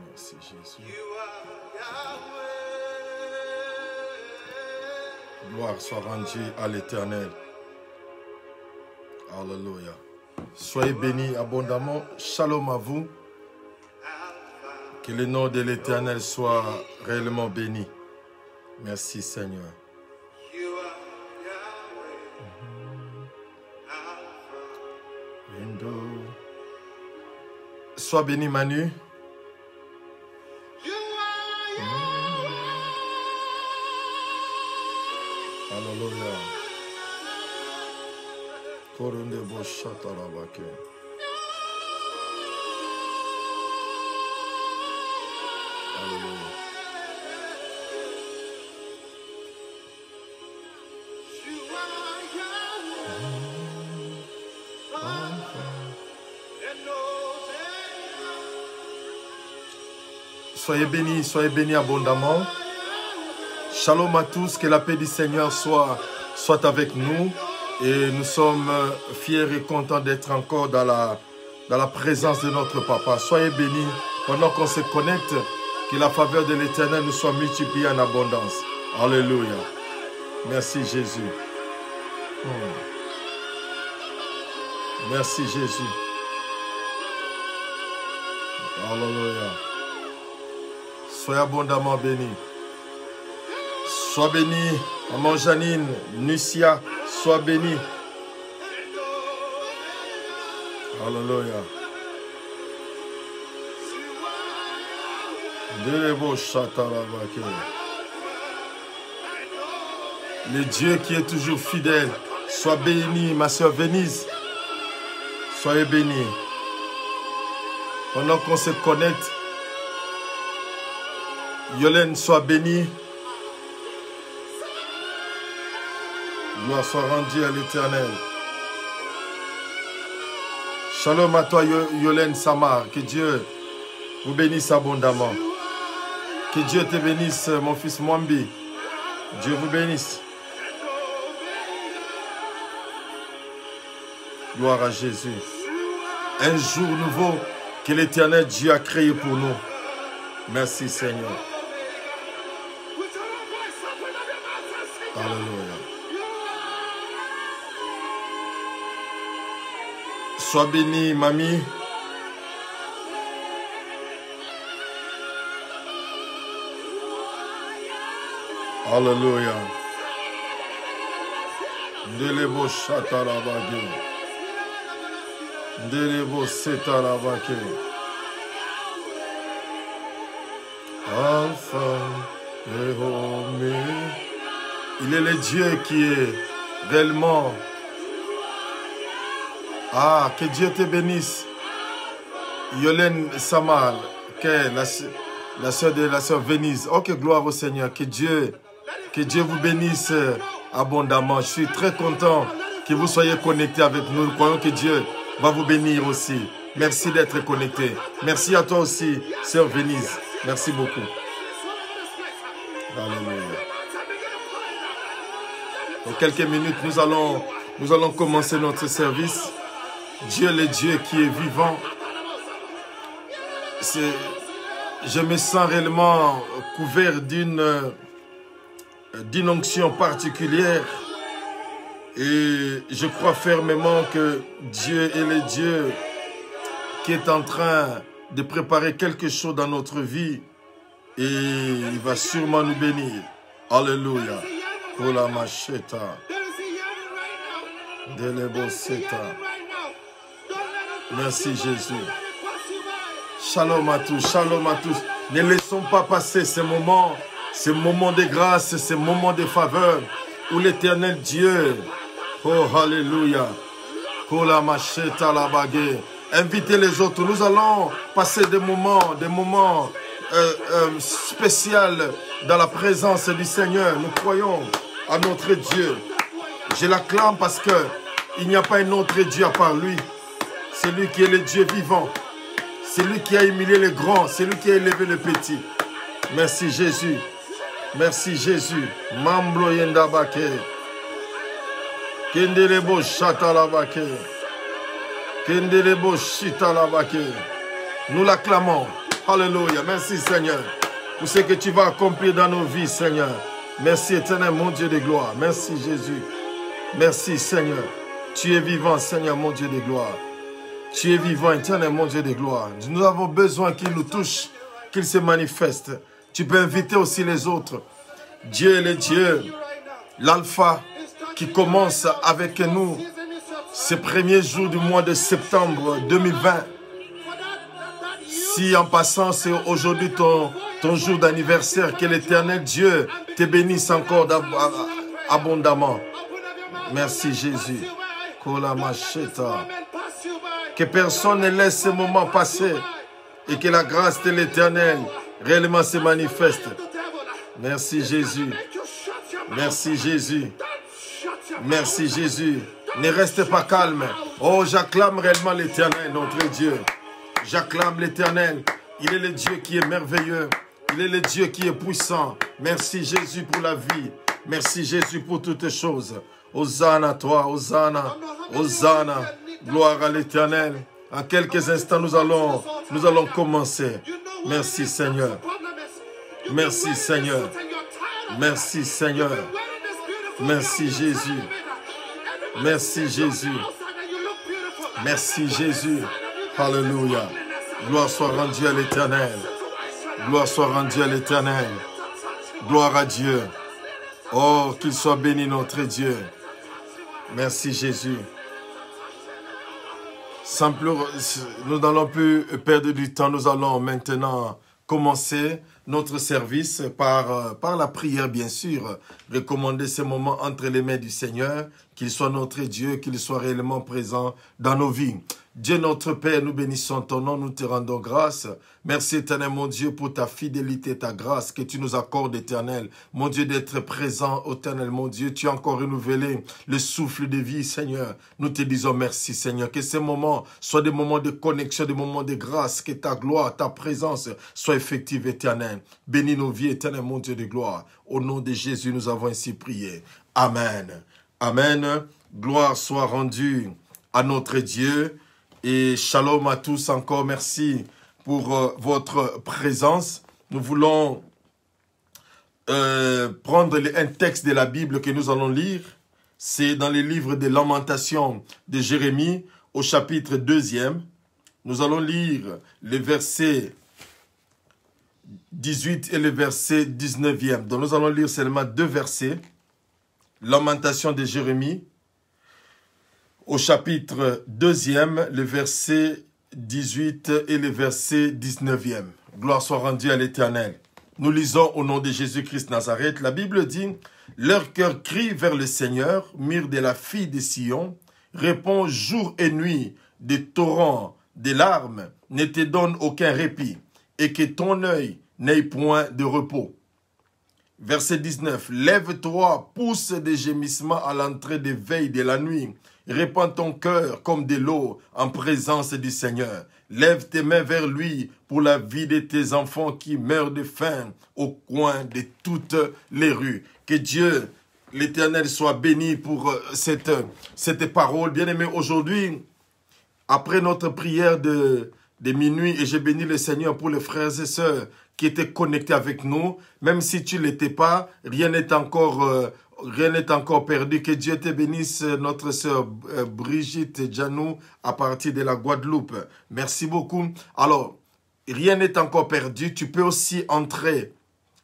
Merci Jésus. Gloire soit rendue à l'Éternel. Alléluia. Soyez bénis abondamment. Shalom à vous. Que le nom de l'Éternel soit réellement béni. Merci Seigneur. Sois béni Manu. Alléluia. Korunde boshata labake. Alléluia. Soyez bénis abondamment. Shalom à tous, que la paix du Seigneur soit avec nous. Et nous sommes fiers et contents d'être encore dans la présence de notre Papa. Soyez bénis pendant qu'on se connecte, que la faveur de l'Éternel nous soit multipliée en abondance. Alléluia. Merci Jésus. Merci Jésus. Alléluia. Soyez abondamment bénis. Sois béni, maman Janine, Nucia, sois béni. Alléluia. Le Dieu qui est toujours fidèle, sois béni, ma soeur Venise. Soyez béni. Pendant qu'on se connecte, Yolène, sois béni. Gloire soit rendue à l'Éternel. Shalom à toi, Yolène Samar. Que Dieu vous bénisse abondamment. Que Dieu te bénisse, mon fils Mwambi. Dieu vous bénisse. Gloire à Jésus. Un jour nouveau que l'Éternel Dieu a créé pour nous. Merci Seigneur. Alléluia. Sois béni, mamie. Alléluia. Delebo chatarabake. Delebo setarabake. Alpha et Oméga. Il est le Dieu qui est réellement. Ah, que Dieu te bénisse. Yolène Samal, que la soeur de la soeur Venise. Oh, que gloire au Seigneur. Que Dieu vous bénisse abondamment. Je suis très content que vous soyez connectés avec nous. Nous croyons que Dieu va vous bénir aussi. Merci d'être connectés. Merci à toi aussi, sœur Venise. Merci beaucoup. Alléluia. Dans quelques minutes, nous allons commencer notre service. Dieu, le Dieu qui est vivant. Je me sens réellement couvert d'une onction particulière. Et je crois fermement que Dieu est le Dieu qui est en train de préparer quelque chose dans notre vie. Et il va sûrement nous bénir. Alléluia. Kola macheta. Deleboseta. Merci Jésus. Shalom à tous, shalom à tous. Ne laissons pas passer ces moments de grâce, ces moments de faveur où l'Éternel Dieu, oh alléluia, kola macheta la baguette. Invitez les autres. Nous allons passer des moments spéciaux dans la présence du Seigneur. Nous croyons à notre Dieu. Je l'acclame parce qu'il n'y a pas un autre Dieu à part lui. C'est lui qui est le Dieu vivant. C'est lui qui a humilié les grands. C'est lui qui a élevé les petits. Merci Jésus. Merci Jésus. Mamblo yenda bake. Kendelebo chata la bake. Kendelebo chita la bake. Nous l'acclamons. Alléluia. Merci, Seigneur, pour ce que tu vas accomplir dans nos vies, Seigneur. Merci, éternel, mon Dieu de gloire. Merci, Jésus. Merci, Seigneur. Tu es vivant, Seigneur, mon Dieu de gloire. Tu es vivant, éternel, mon Dieu de gloire. Nous avons besoin qu'il nous touche, qu'il se manifeste. Tu peux inviter aussi les autres. Dieu est le Dieu, l'Alpha, qui commence avec nous ces premiers jours du mois de septembre 2020. Si en passant, c'est aujourd'hui ton jour d'anniversaire, que l'Éternel Dieu te bénisse encore abondamment. Merci Jésus. Que personne ne laisse ce moment passer et que la grâce de l'Éternel réellement se manifeste. Merci Jésus. Merci Jésus. Merci Jésus. Ne restez pas calme. Oh, j'acclame réellement l'Éternel, notre Dieu. J'acclame l'Éternel. Il est le Dieu qui est merveilleux. Il est le Dieu qui est puissant. Merci Jésus pour la vie. Merci Jésus pour toutes choses. Hosanna à toi, Hosanna, Hosanna. Gloire à l'Éternel. En quelques instants, nous allons commencer. Merci Seigneur. Merci Seigneur. Merci Seigneur. Merci Jésus. Merci Jésus. Merci Jésus. Alléluia. Gloire soit rendue à l'Éternel. Gloire soit rendue à l'Éternel. Gloire à Dieu. Oh, qu'il soit béni notre Dieu. Merci Jésus. Sans plus, nous n'allons plus perdre du temps. Nous allons maintenant commencer notre service par la prière, bien sûr. Recommander ce moment entre les mains du Seigneur, qu'il soit notre Dieu, qu'il soit réellement présent dans nos vies. Dieu notre Père, nous bénissons ton nom, nous te rendons grâce. Merci éternel mon Dieu pour ta fidélité, ta grâce que tu nous accordes éternel. Mon Dieu d'être présent éternel mon Dieu, tu as encore renouvelé le souffle de vie Seigneur. Nous te disons merci Seigneur, que ces moments soient des moments de connexion, des moments de grâce, que ta gloire, ta présence soit effective éternel. Bénis nos vies éternel mon Dieu de gloire. Au nom de Jésus nous avons ainsi prié. Amen. Amen. Gloire soit rendue à notre Dieu. Et shalom à tous encore, merci pour votre présence. Nous voulons prendre un texte de la Bible que nous allons lire. C'est dans le livre des Lamentations de Jérémie au chapitre 2e. Nous allons lire les versets 18 et le verset 19e. Donc nous allons lire seulement 2 versets. Lamentation de Jérémie. Au chapitre 2e, le verset 18 et le verset 19e. Gloire soit rendue à l'Éternel. Nous lisons au nom de Jésus-Christ Nazareth. La Bible dit, « Leur cœur crie vers le Seigneur, mire de la fille de Sion, répond jour et nuit des torrents, des larmes, ne te donne aucun répit, et que ton œil n'ait point de repos. » Verset 19, « Lève-toi, pousse des gémissements à l'entrée des veilles de la nuit, répands ton cœur comme de l'eau en présence du Seigneur. Lève tes mains vers lui pour la vie de tes enfants qui meurent de faim au coin de toutes les rues. » Que Dieu, l'Éternel, soit béni pour cette parole. Bien-aimé, aujourd'hui, après notre prière de minuit, et j'ai béni le Seigneur pour les frères et sœurs qui étaient connectés avec nous, même si tu ne l'étais pas, rien n'est encore perdu. Que Dieu te bénisse, notre sœur Brigitte Janou, à partir de la Guadeloupe. Merci beaucoup. Alors, rien n'est encore perdu. Tu peux aussi entrer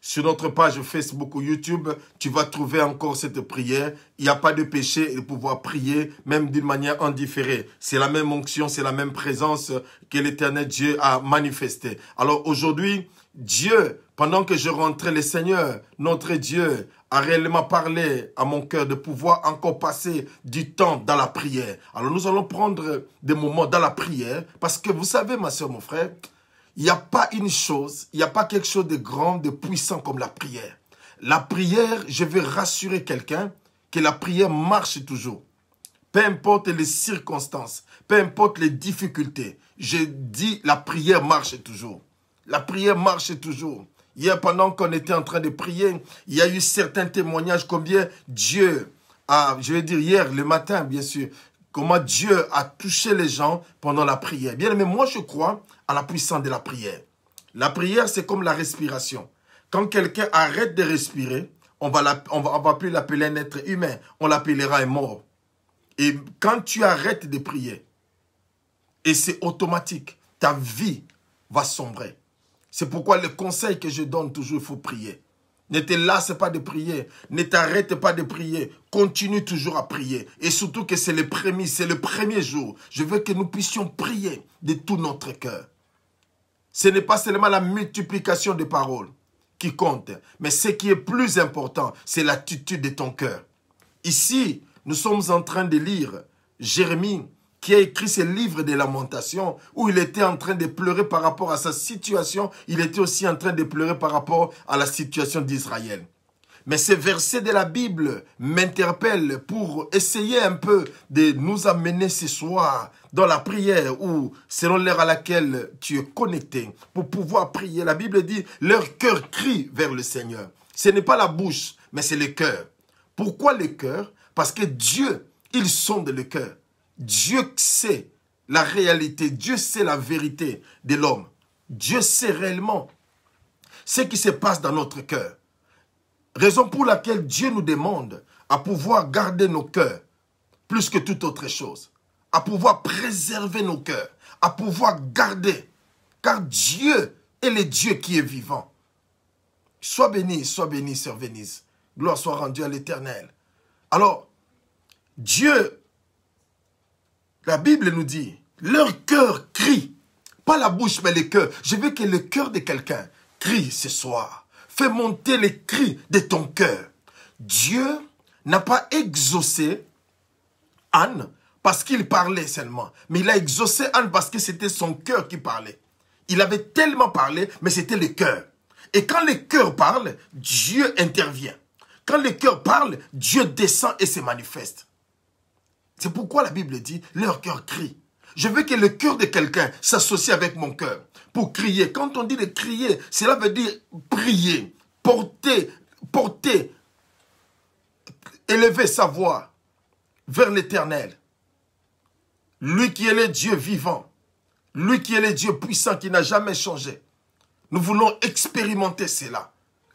sur notre page Facebook ou YouTube. Tu vas trouver encore cette prière. Il n'y a pas de péché et de pouvoir prier, même d'une manière indifférée. C'est la même onction, c'est la même présence que l'Éternel Dieu a manifestée. Alors aujourd'hui, Dieu, pendant que je rentrais, le Seigneur, notre Dieu, a réellement parlé à mon cœur de pouvoir encore passer du temps dans la prière. Alors nous allons prendre des moments dans la prière parce que vous savez, ma soeur, mon frère, il n'y a pas une chose, il n'y a pas quelque chose de grand, de puissant comme la prière. La prière, je veux rassurer quelqu'un que la prière marche toujours. Peu importe les circonstances, peu importe les difficultés, je dis la prière marche toujours. La prière marche toujours. Hier, pendant qu'on était en train de prier, il y a eu certains témoignages combien Dieu a, je vais dire hier, le matin, bien sûr, comment Dieu a touché les gens pendant la prière. Bien, mais moi, je crois à la puissance de la prière. La prière, c'est comme la respiration. Quand quelqu'un arrête de respirer, on va plus l'appeler un être humain, on l'appellera un mort. Et quand tu arrêtes de prier, et c'est automatique, ta vie va sombrer. C'est pourquoi le conseil que je donne toujours, il faut prier. Ne te lasse pas de prier, ne t'arrête pas de prier, continue toujours à prier. Et surtout que c'est le premier jour. Je veux que nous puissions prier de tout notre cœur. Ce n'est pas seulement la multiplication de paroles qui compte, mais ce qui est plus important, c'est l'attitude de ton cœur. Ici, nous sommes en train de lire Jérémie, qui a écrit ce livre de lamentation, où il était en train de pleurer par rapport à sa situation, il était aussi en train de pleurer par rapport à la situation d'Israël. Mais ces versets de la Bible m'interpellent pour essayer un peu de nous amener ce soir dans la prière ou selon l'heure à laquelle tu es connecté pour pouvoir prier. La Bible dit, leur cœur crie vers le Seigneur. Ce n'est pas la bouche, mais c'est le cœur. Pourquoi le cœur? Parce que Dieu, il sonde le cœur. Dieu sait la réalité, Dieu sait la vérité de l'homme. Dieu sait réellement ce qui se passe dans notre cœur. Raison pour laquelle Dieu nous demande à pouvoir garder nos cœurs plus que toute autre chose. À pouvoir préserver nos cœurs, à pouvoir garder. Car Dieu est le Dieu qui est vivant. Sois béni, sœur Venise. Gloire soit rendue à l'Éternel. Alors, Dieu, la Bible nous dit, leur cœur crie. Pas la bouche, mais le cœur. Je veux que le cœur de quelqu'un crie ce soir. Fais monter les cris de ton cœur. Dieu n'a pas exaucé Anne parce qu'il parlait seulement. Mais il a exaucé Anne parce que c'était son cœur qui parlait. Il avait tellement parlé, mais c'était le cœur. Et quand le cœur parle, Dieu intervient. Quand le cœur parle, Dieu descend et se manifeste. C'est pourquoi la Bible dit, leur cœur crie. Je veux que le cœur de quelqu'un s'associe avec mon cœur pour crier. Quand on dit de crier, cela veut dire prier, porter, élever sa voix vers l'Éternel. Lui qui est le Dieu vivant, lui qui est le Dieu puissant qui n'a jamais changé. Nous voulons expérimenter cela.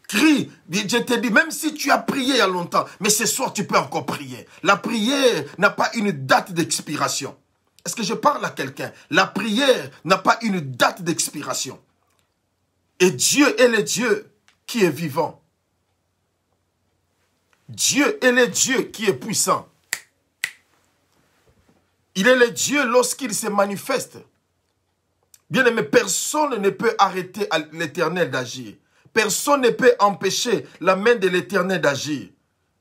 Crie, je te dis, même si tu as prié il y a longtemps, mais ce soir tu peux encore prier. La prière n'a pas une date d'expiration. Est-ce que je parle à quelqu'un? La prière n'a pas une date d'expiration. Et Dieu est le Dieu qui est vivant. Dieu est le Dieu qui est puissant. Il est le Dieu lorsqu'il se manifeste. Bien aimé, personne ne peut arrêter l'Éternel d'agir. Personne ne peut empêcher la main de l'Éternel d'agir.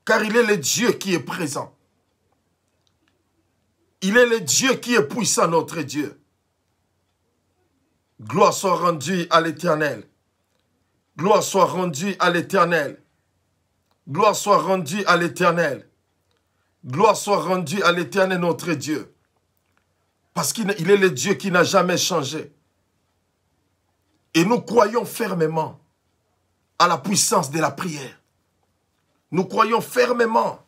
Car il est le Dieu qui est présent. Il est le Dieu qui est puissant, notre Dieu. Gloire soit rendue à l'Éternel. Gloire soit rendue à l'Éternel. Gloire soit rendue à l'Éternel. Gloire soit rendue à l'Éternel, notre Dieu. Parce qu'il est le Dieu qui n'a jamais changé. Et nous croyons fermement à la puissance de la prière. Nous croyons fermement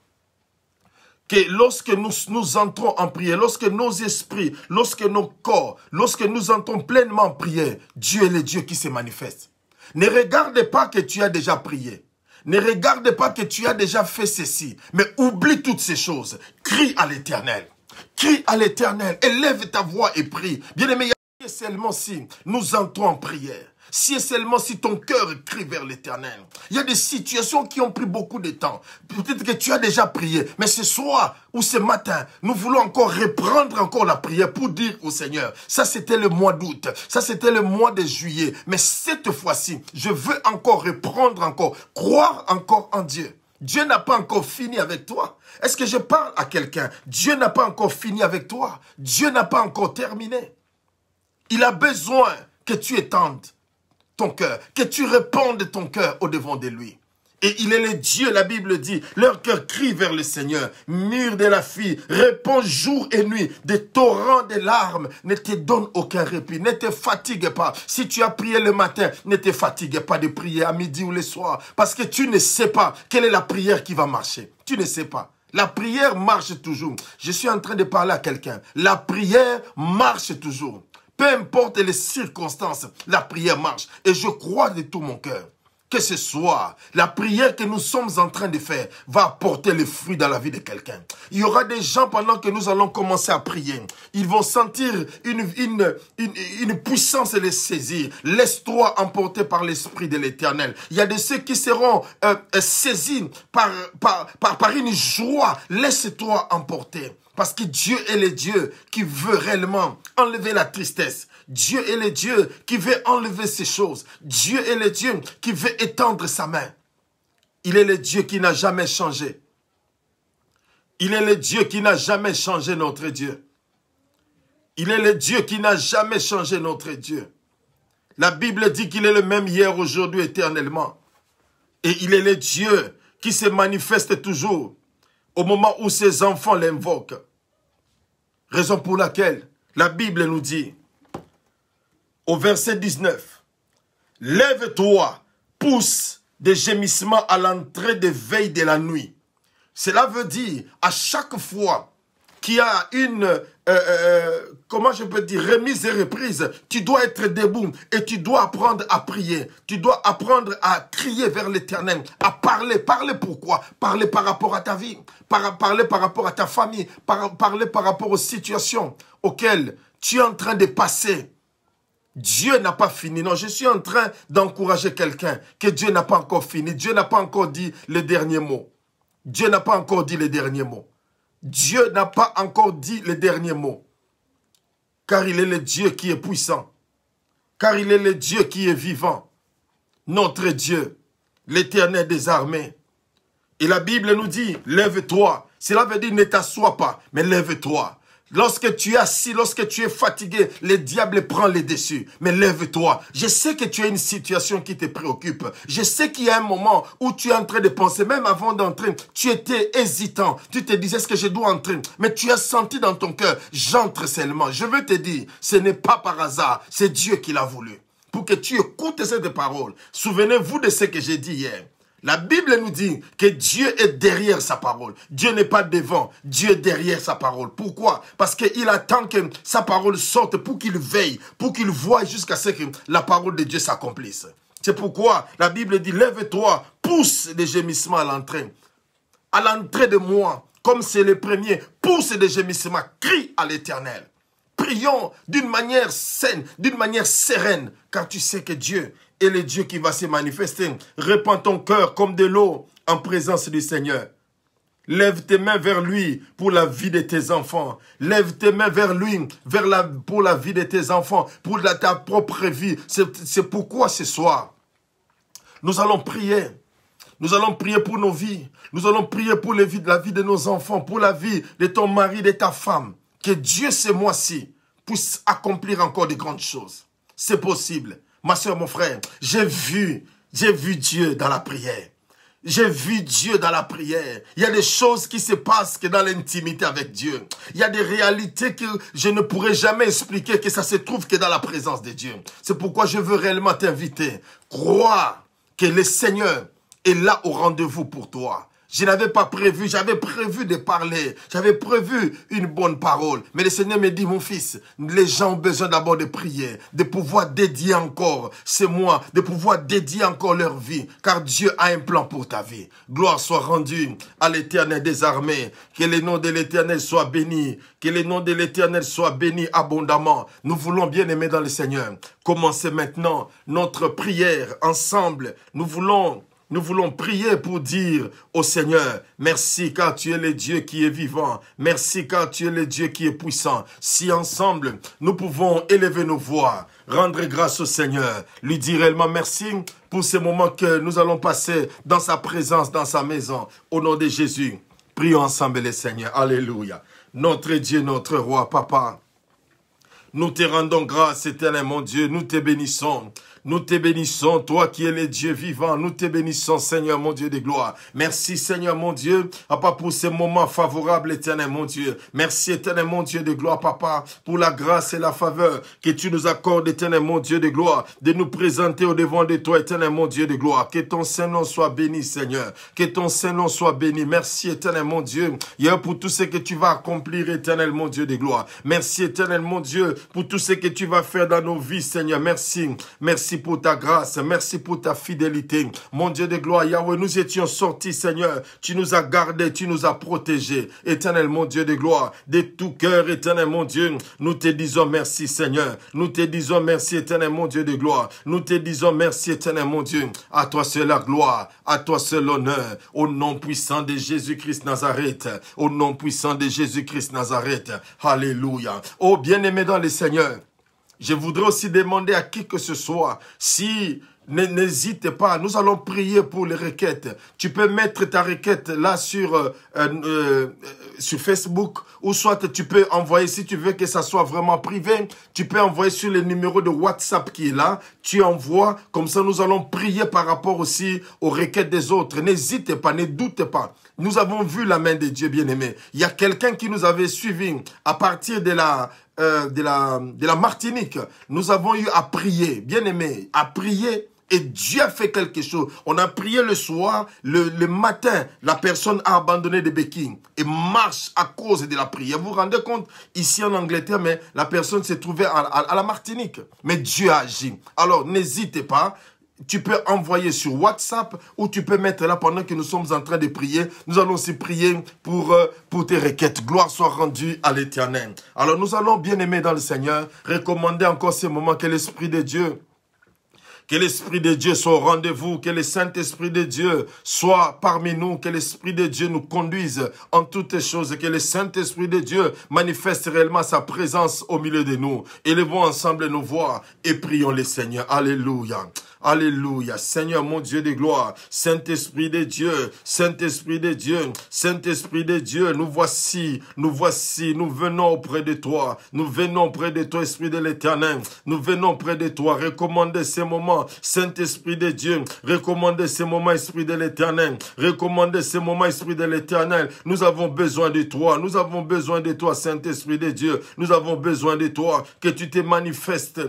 que lorsque nous entrons en prière, lorsque nos esprits, lorsque nos corps, lorsque nous entrons pleinement en prière, Dieu est le Dieu qui se manifeste. Ne regarde pas que tu as déjà prié. Ne regarde pas que tu as déjà fait ceci. Mais oublie toutes ces choses. Crie à l'Éternel. Crie à l'Éternel. Élève ta voix et prie. Bien-aimé, seulement si nous entrons en prière. Si et seulement si ton cœur crie vers l'Éternel. Il y a des situations qui ont pris beaucoup de temps. Peut-être que tu as déjà prié. Mais ce soir ou ce matin, nous voulons encore reprendre encore la prière pour dire au Seigneur, ça c'était le mois d'août, ça c'était le mois de juillet. Mais cette fois-ci, je veux encore reprendre encore, croire encore en Dieu. Dieu n'a pas encore fini avec toi. Est-ce que je parle à quelqu'un? Dieu n'a pas encore fini avec toi. Dieu n'a pas encore terminé. Il a besoin que tu étendes ton cœur, que tu répandes ton cœur au-devant de lui. Et il est le Dieu, la Bible dit, leur cœur crie vers le Seigneur. Mur de la fille, répond jour et nuit, des torrents de larmes, ne te donne aucun répit, ne te fatigue pas. Si tu as prié le matin, ne te fatigue pas de prier à midi ou le soir, parce que tu ne sais pas quelle est la prière qui va marcher. Tu ne sais pas. La prière marche toujours. Je suis en train de parler à quelqu'un. La prière marche toujours. Peu importe les circonstances, la prière marche. Et je crois de tout mon cœur que ce soir, la prière que nous sommes en train de faire va apporter les fruits dans la vie de quelqu'un. Il y aura des gens pendant que nous allons commencer à prier. Ils vont sentir une puissance les saisir. Laisse-toi emporter par l'Esprit de l'Éternel. Il y a de ceux qui seront saisis par une joie. Laisse-toi emporter. Parce que Dieu est le Dieu qui veut réellement enlever la tristesse. Dieu est le Dieu qui veut enlever ces choses. Dieu est le Dieu qui veut étendre sa main. Il est le Dieu qui n'a jamais changé. Il est le Dieu qui n'a jamais changé, notre Dieu. Il est le Dieu qui n'a jamais changé, notre Dieu. La Bible dit qu'il est le même hier, aujourd'hui, éternellement. Et il est le Dieu qui se manifeste toujours au moment où ses enfants l'invoquent. Raison pour laquelle la Bible nous dit, au verset 19, « Lève-toi, pousse des gémissements à l'entrée des veilles de la nuit. » Cela veut dire, à chaque fois qu'il y a une, comment je peux dire, remise et reprise, tu dois être debout et tu dois apprendre à prier. Tu dois apprendre à crier vers l'Éternel, à parler. Parler pourquoi? Parler par rapport à ta vie, parler par rapport à ta famille, parler par rapport aux situations auxquelles tu es en train de passer. Dieu n'a pas fini. Non, je suis en train d'encourager quelqu'un que Dieu n'a pas encore fini. Dieu n'a pas encore dit le dernier mot. Dieu n'a pas encore dit le dernier mot. Dieu n'a pas encore dit le dernier mot. Car il est le Dieu qui est puissant. Car il est le Dieu qui est vivant. Notre Dieu, l'Éternel des armées. Et la Bible nous dit, lève-toi. Cela veut dire ne t'assois pas, mais lève-toi. Lorsque tu es assis, lorsque tu es fatigué, le diable prend les dessus. Mais lève-toi. Je sais que tu as une situation qui te préoccupe. Je sais qu'il y a un moment où tu es en train de penser, même avant d'entrer, tu étais hésitant. Tu te disais, est-ce que je dois entrer? Mais tu as senti dans ton cœur, j'entre seulement. Je veux te dire, ce n'est pas par hasard, c'est Dieu qui l'a voulu. Pour que tu écoutes cette parole. Souvenez-vous de ce que j'ai dit hier. La Bible nous dit que Dieu est derrière sa parole. Dieu n'est pas devant, Dieu est derrière sa parole. Pourquoi? Parce qu'il attend que sa parole sorte pour qu'il veille, pour qu'il voie jusqu'à ce que la parole de Dieu s'accomplisse. C'est pourquoi la Bible dit, lève-toi, pousse des gémissements à l'entrée. À l'entrée de moi, comme c'est le premier, pousse des gémissements, crie à l'Éternel. Prions d'une manière saine, d'une manière sereine, car tu sais que Dieu est le Dieu qui va se manifester. Répands ton cœur comme de l'eau en présence du Seigneur. Lève tes mains vers lui pour la vie de tes enfants. Lève tes mains vers lui pour la vie de tes enfants, pour ta propre vie. C'est pourquoi ce soir, nous allons prier. Nous allons prier pour nos vies. Nous allons prier pour la vie de nos enfants, pour la vie de ton mari, de ta femme. Que Dieu, ce mois-ci, puisse accomplir encore de grandes choses. C'est possible. Ma soeur, mon frère, j'ai vu Dieu dans la prière. J'ai vu Dieu dans la prière. Il y a des choses qui se passent que dans l'intimité avec Dieu. Il y a des réalités que je ne pourrai jamais expliquer, que ça se trouve que dans la présence de Dieu. C'est pourquoi je veux réellement t'inviter. Crois que le Seigneur est là au rendez-vous pour toi. Je n'avais pas prévu, j'avais prévu de parler, j'avais prévu une bonne parole. Mais le Seigneur me dit, mon fils, les gens ont besoin d'abord de prier, de pouvoir dédier encore, c'est moi, de pouvoir dédier encore leur vie, car Dieu a un plan pour ta vie. Gloire soit rendue à l'Éternel des armées, que le nom de l'Éternel soit béni, que le nom de l'Éternel soit béni abondamment. Nous voulons bien aimer dans le Seigneur. Commencez maintenant notre prière ensemble. Nous voulons prier pour dire au Seigneur, merci car tu es le Dieu qui est vivant. Merci car tu es le Dieu qui est puissant. Si ensemble, nous pouvons élever nos voix, rendre grâce au Seigneur, lui dire réellement merci pour ces moments que nous allons passer dans sa présence, dans sa maison. Au nom de Jésus, prions ensemble le Seigneur. Alléluia. Notre Dieu, notre roi, Papa, nous te rendons grâce, éternel mon Dieu, nous te bénissons. Nous te bénissons, toi qui es le Dieu vivant. Nous te bénissons, Seigneur, mon Dieu de gloire. Merci, Seigneur, mon Dieu, Papa, pour ces moments favorables, éternel, mon Dieu. Merci, éternel, mon Dieu de gloire, Papa, pour la grâce et la faveur que tu nous accordes, éternel, mon Dieu de gloire, de nous présenter au devant de toi, éternel, mon Dieu de gloire. Que ton Saint-Nom soit béni, Seigneur. Que ton Saint-Nom soit béni. Merci, éternel, mon Dieu, pour tout ce que tu vas accomplir, éternel, mon Dieu de gloire. Merci, éternel, mon Dieu, pour tout ce que tu vas faire dans nos vies, Seigneur. Merci. Merci pour ta grâce. Merci pour ta fidélité. Mon Dieu de gloire, Yahweh, nous étions sortis, Seigneur. Tu nous as gardés, tu nous as protégés. Éternel, mon Dieu de gloire, de tout cœur, éternel, mon Dieu, nous te disons merci, Seigneur. Nous te disons merci, éternel, mon Dieu de gloire. Nous te disons merci, éternel, mon Dieu. À toi seul la gloire, à toi seul l'honneur. Au nom puissant de Jésus-Christ Nazareth. Au nom puissant de Jésus-Christ Nazareth. Alléluia. Oh, bien-aimé dans le Seigneur, je voudrais aussi demander à qui que ce soit, si n'hésite pas, nous allons prier pour les requêtes. Tu peux mettre ta requête là sur Facebook, ou soit tu peux envoyer, si tu veux que ça soit vraiment privé, tu peux envoyer sur le numéro de WhatsApp qui est là. Tu envoies, comme ça nous allons prier par rapport aussi aux requêtes des autres. N'hésitez pas, ne doutez pas. Nous avons vu la main de Dieu, bien-aimé. Il y a quelqu'un qui nous avait suivis à partir de la Martinique. Nous avons eu à prier, bien-aimé, à prier. Et Dieu a fait quelque chose. On a prié le soir, le matin, la personne a abandonné des béquilles et marche à cause de la prière. Vous vous rendez compte, ici en Angleterre, mais la personne s'est trouvée à la Martinique. Mais Dieu a agi. Alors, n'hésitez pas. Tu peux envoyer sur WhatsApp ou tu peux mettre là pendant que nous sommes en train de prier. Nous allons aussi prier pour tes requêtes. Gloire soit rendue à l'Éternel. Alors, nous allons, bien aimer dans le Seigneur, recommander encore ces moments que l'Esprit de Dieu, que l'Esprit de Dieu soit au rendez-vous, que le Saint-Esprit de Dieu soit parmi nous, que l'Esprit de Dieu nous conduise en toutes choses, que le Saint-Esprit de Dieu manifeste réellement sa présence au milieu de nous. Élevons ensemble nos voix et prions le Seigneur. Alléluia. Alléluia. Seigneur, mon Dieu de gloire, Saint-Esprit de Dieu, Saint-Esprit de Dieu, Saint-Esprit de Dieu, nous voici, nous venons auprès de toi, nous venons auprès de toi, Esprit de l'Éternel, nous venons auprès de toi, recommandez ces moments, Saint-Esprit de Dieu, recommandez ces moments, Esprit de l'Éternel, recommandez ces moments, Esprit de l'Éternel, nous avons besoin de toi, Saint-Esprit de Dieu, nous avons besoin de toi, que tu te manifestes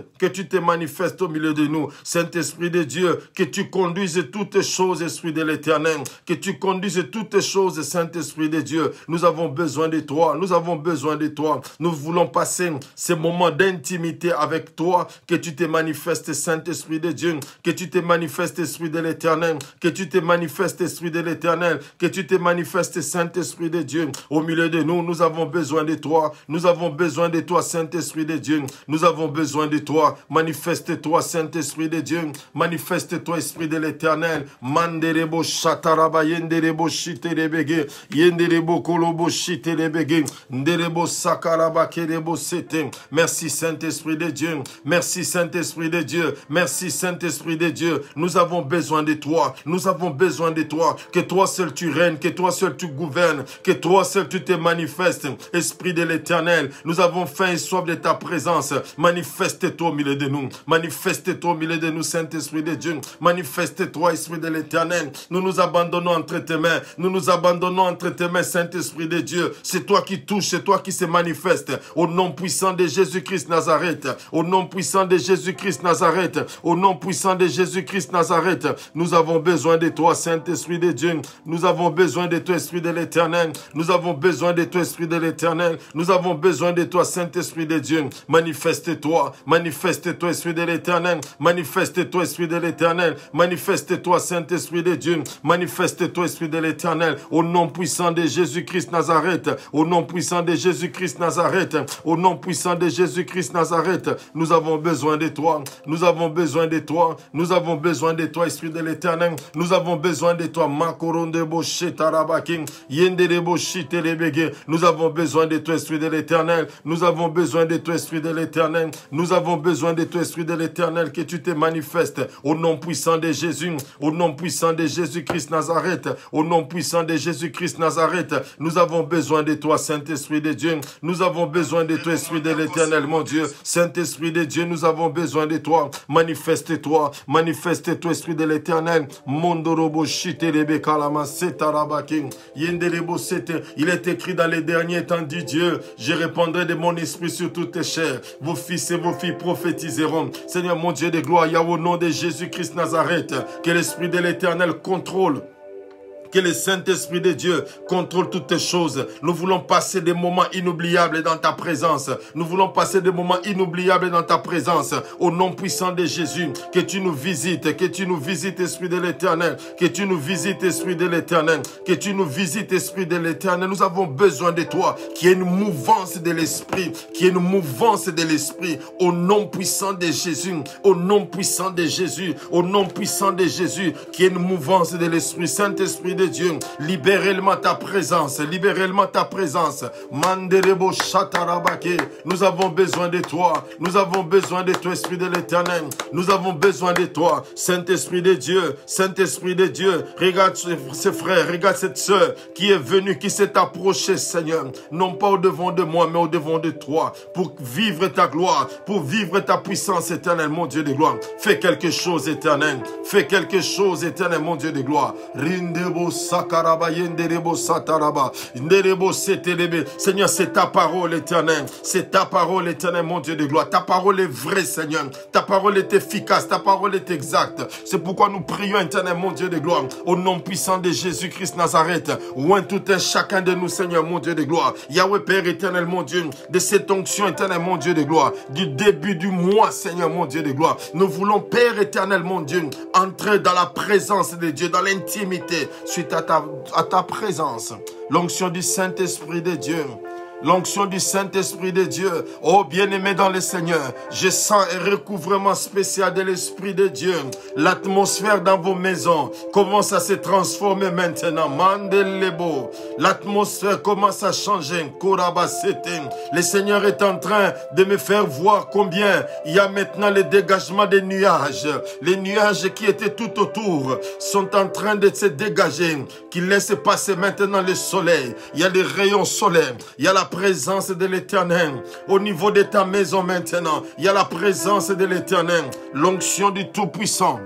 au milieu de nous, Saint-Esprit de Dieu, que tu conduises toutes choses, Esprit de l'Éternel, que tu conduises toutes choses, Saint-Esprit de Dieu. Nous avons besoin de toi, Nous voulons passer ces moments d'intimité avec toi, que tu te manifestes, Saint-Esprit de Dieu, que tu te manifestes, Esprit de l'Éternel, que tu te manifestes, Esprit de l'Éternel, que tu te manifestes, Saint-Esprit de Dieu. Au milieu de nous, nous avons besoin de toi, Saint-Esprit de Dieu. Nous avons besoin de toi, manifeste-toi, Saint-Esprit de Dieu. Manifeste-toi, Esprit de l'Éternel. Manderebo shataraba yenderebo shiterebege yenderebo kolobo shiterebege nderebo sakaraba kerebo sete. Merci Saint-Esprit de Dieu. Merci Saint-Esprit de Dieu. Merci Saint-Esprit de Dieu. Nous avons besoin de toi. Nous avons besoin de toi. Que toi seul tu règnes, que toi seul tu gouvernes, que toi seul tu te manifestes. Esprit de l'Éternel, nous avons faim et soif de ta présence. Manifeste-toi au milieu de nous. Manifeste-toi au milieu de nous, Saint-Esprit de Dieu, manifeste-toi, Esprit de l'Éternel. Nous nous abandonnons entre tes mains. Saint-Esprit de Dieu. C'est toi qui touches, c'est toi qui se manifeste. Au nom puissant de Jésus-Christ Nazareth. Au nom puissant de Jésus-Christ Nazareth. Au nom puissant de Jésus-Christ Nazareth. Nous avons besoin de toi, Saint-Esprit de Dieu. Nous avons besoin de toi, Esprit de l'Éternel. Nous avons besoin de toi, Esprit de l'Éternel. Nous avons besoin de toi, Saint-Esprit de Dieu. Manifeste-toi, Esprit de l'Éternel. Manifeste-toi, Esprit de l'Éternel. Manifeste-toi, Saint-Esprit de Dieu. Manifeste-toi, Esprit de l'Éternel. Au nom puissant de Jésus-Christ Nazareth. Au nom puissant de Jésus-Christ Nazareth. Au nom puissant de Jésus-Christ Nazareth. Nous avons besoin de toi. Nous avons besoin de toi. Nous avons besoin de toi, Esprit de l'Éternel. Nous avons besoin de toi. Makorondebo shetarabaking. Yenderebo shiterebege. Nous avons besoin de toi, Esprit de l'Éternel. Nous avons besoin de toi, Esprit de l'Éternel. Nous avons besoin de toi, Esprit de l'Éternel, que tu te manifestes au nom puissant de Jésus, au nom puissant de Jésus-Christ Nazareth, au nom puissant de Jésus-Christ Nazareth. Nous avons besoin de toi, Saint-Esprit de Dieu. Nous avons besoin de toi, Esprit de l'Éternel, mon Dieu. Saint-Esprit de Dieu, nous avons besoin de toi. Manifeste-toi, Esprit de l'Éternel. Mondorobo shiterebe kalama setarabaking. Yenderebo sete. Il est écrit dans les derniers temps, dit Dieu, je répandrai de mon esprit sur toutes tes chairs. Vos fils et vos filles prophétiseront. Seigneur, mon Dieu de gloire, il y a au nom de Jésus-Christ Nazareth, que l'Esprit de l'Éternel contrôle Que le Saint-Esprit de Dieu contrôle toutes choses. Nous voulons passer des moments inoubliables dans ta présence. Nous voulons passer des moments inoubliables dans ta présence. Au nom puissant de Jésus, que tu nous visites, Esprit de l'Éternel, que tu nous visites, Esprit de l'Éternel, que tu nous visites, Esprit de l'Éternel. Nous avons besoin de toi, qui est une mouvance de l'Esprit, au nom puissant de Jésus, au nom puissant de Jésus, au nom puissant de Jésus, qui est une mouvance de l'Esprit. Saint-Esprit de Dieu, libérez-moi ta présence, Manderebo Shatarabake. Nous avons besoin de toi, Esprit de l'Éternel, nous avons besoin de toi, Saint-Esprit de Dieu, regarde ce frère, regarde cette sœur qui est venue, qui s'est approchée, Seigneur, non pas au devant de moi, mais au devant de toi, pour vivre ta gloire, pour vivre ta puissance éternelle, mon Dieu de gloire. Fais quelque chose, éternel, mon Dieu de gloire. Rindebo Sakaraba, Yenderebo Sataraba, Nderebo Setelebe. Seigneur, c'est ta parole, éternel, mon Dieu de gloire. Ta parole est vraie, Seigneur, ta parole est efficace, ta parole est exacte. C'est pourquoi nous prions, éternel, mon Dieu de gloire, au nom puissant de Jésus-Christ Nazareth. Oint tout un chacun de nous, Seigneur, mon Dieu de gloire. Yahweh Père éternel, mon Dieu, de cette onction éternelle, mon Dieu de gloire, du début du mois, Seigneur, mon Dieu de gloire. Nous voulons, Père éternel, mon Dieu, entrer dans la présence de Dieu, dans l'intimité, suite à ta présence. L'onction du Saint-Esprit de Dieu. L'onction du Saint-Esprit de Dieu. Oh, bien-aimé dans le Seigneur, je sens un recouvrement spécial de l'Esprit de Dieu. L'atmosphère dans vos maisons commence à se transformer maintenant. Mandelebo. L'atmosphère commence à changer. Korabasete. Le Seigneur est en train de me faire voir combien il y a maintenant le dégagement des nuages. Les nuages qui étaient tout autour sont en train de se dégager, qui laissent passer maintenant le soleil. Il y a des rayons solaires. Il y a la présence de l'Éternel. Au niveau de ta maison maintenant, il y a la présence de l'Éternel. L'onction du Tout-Puissant.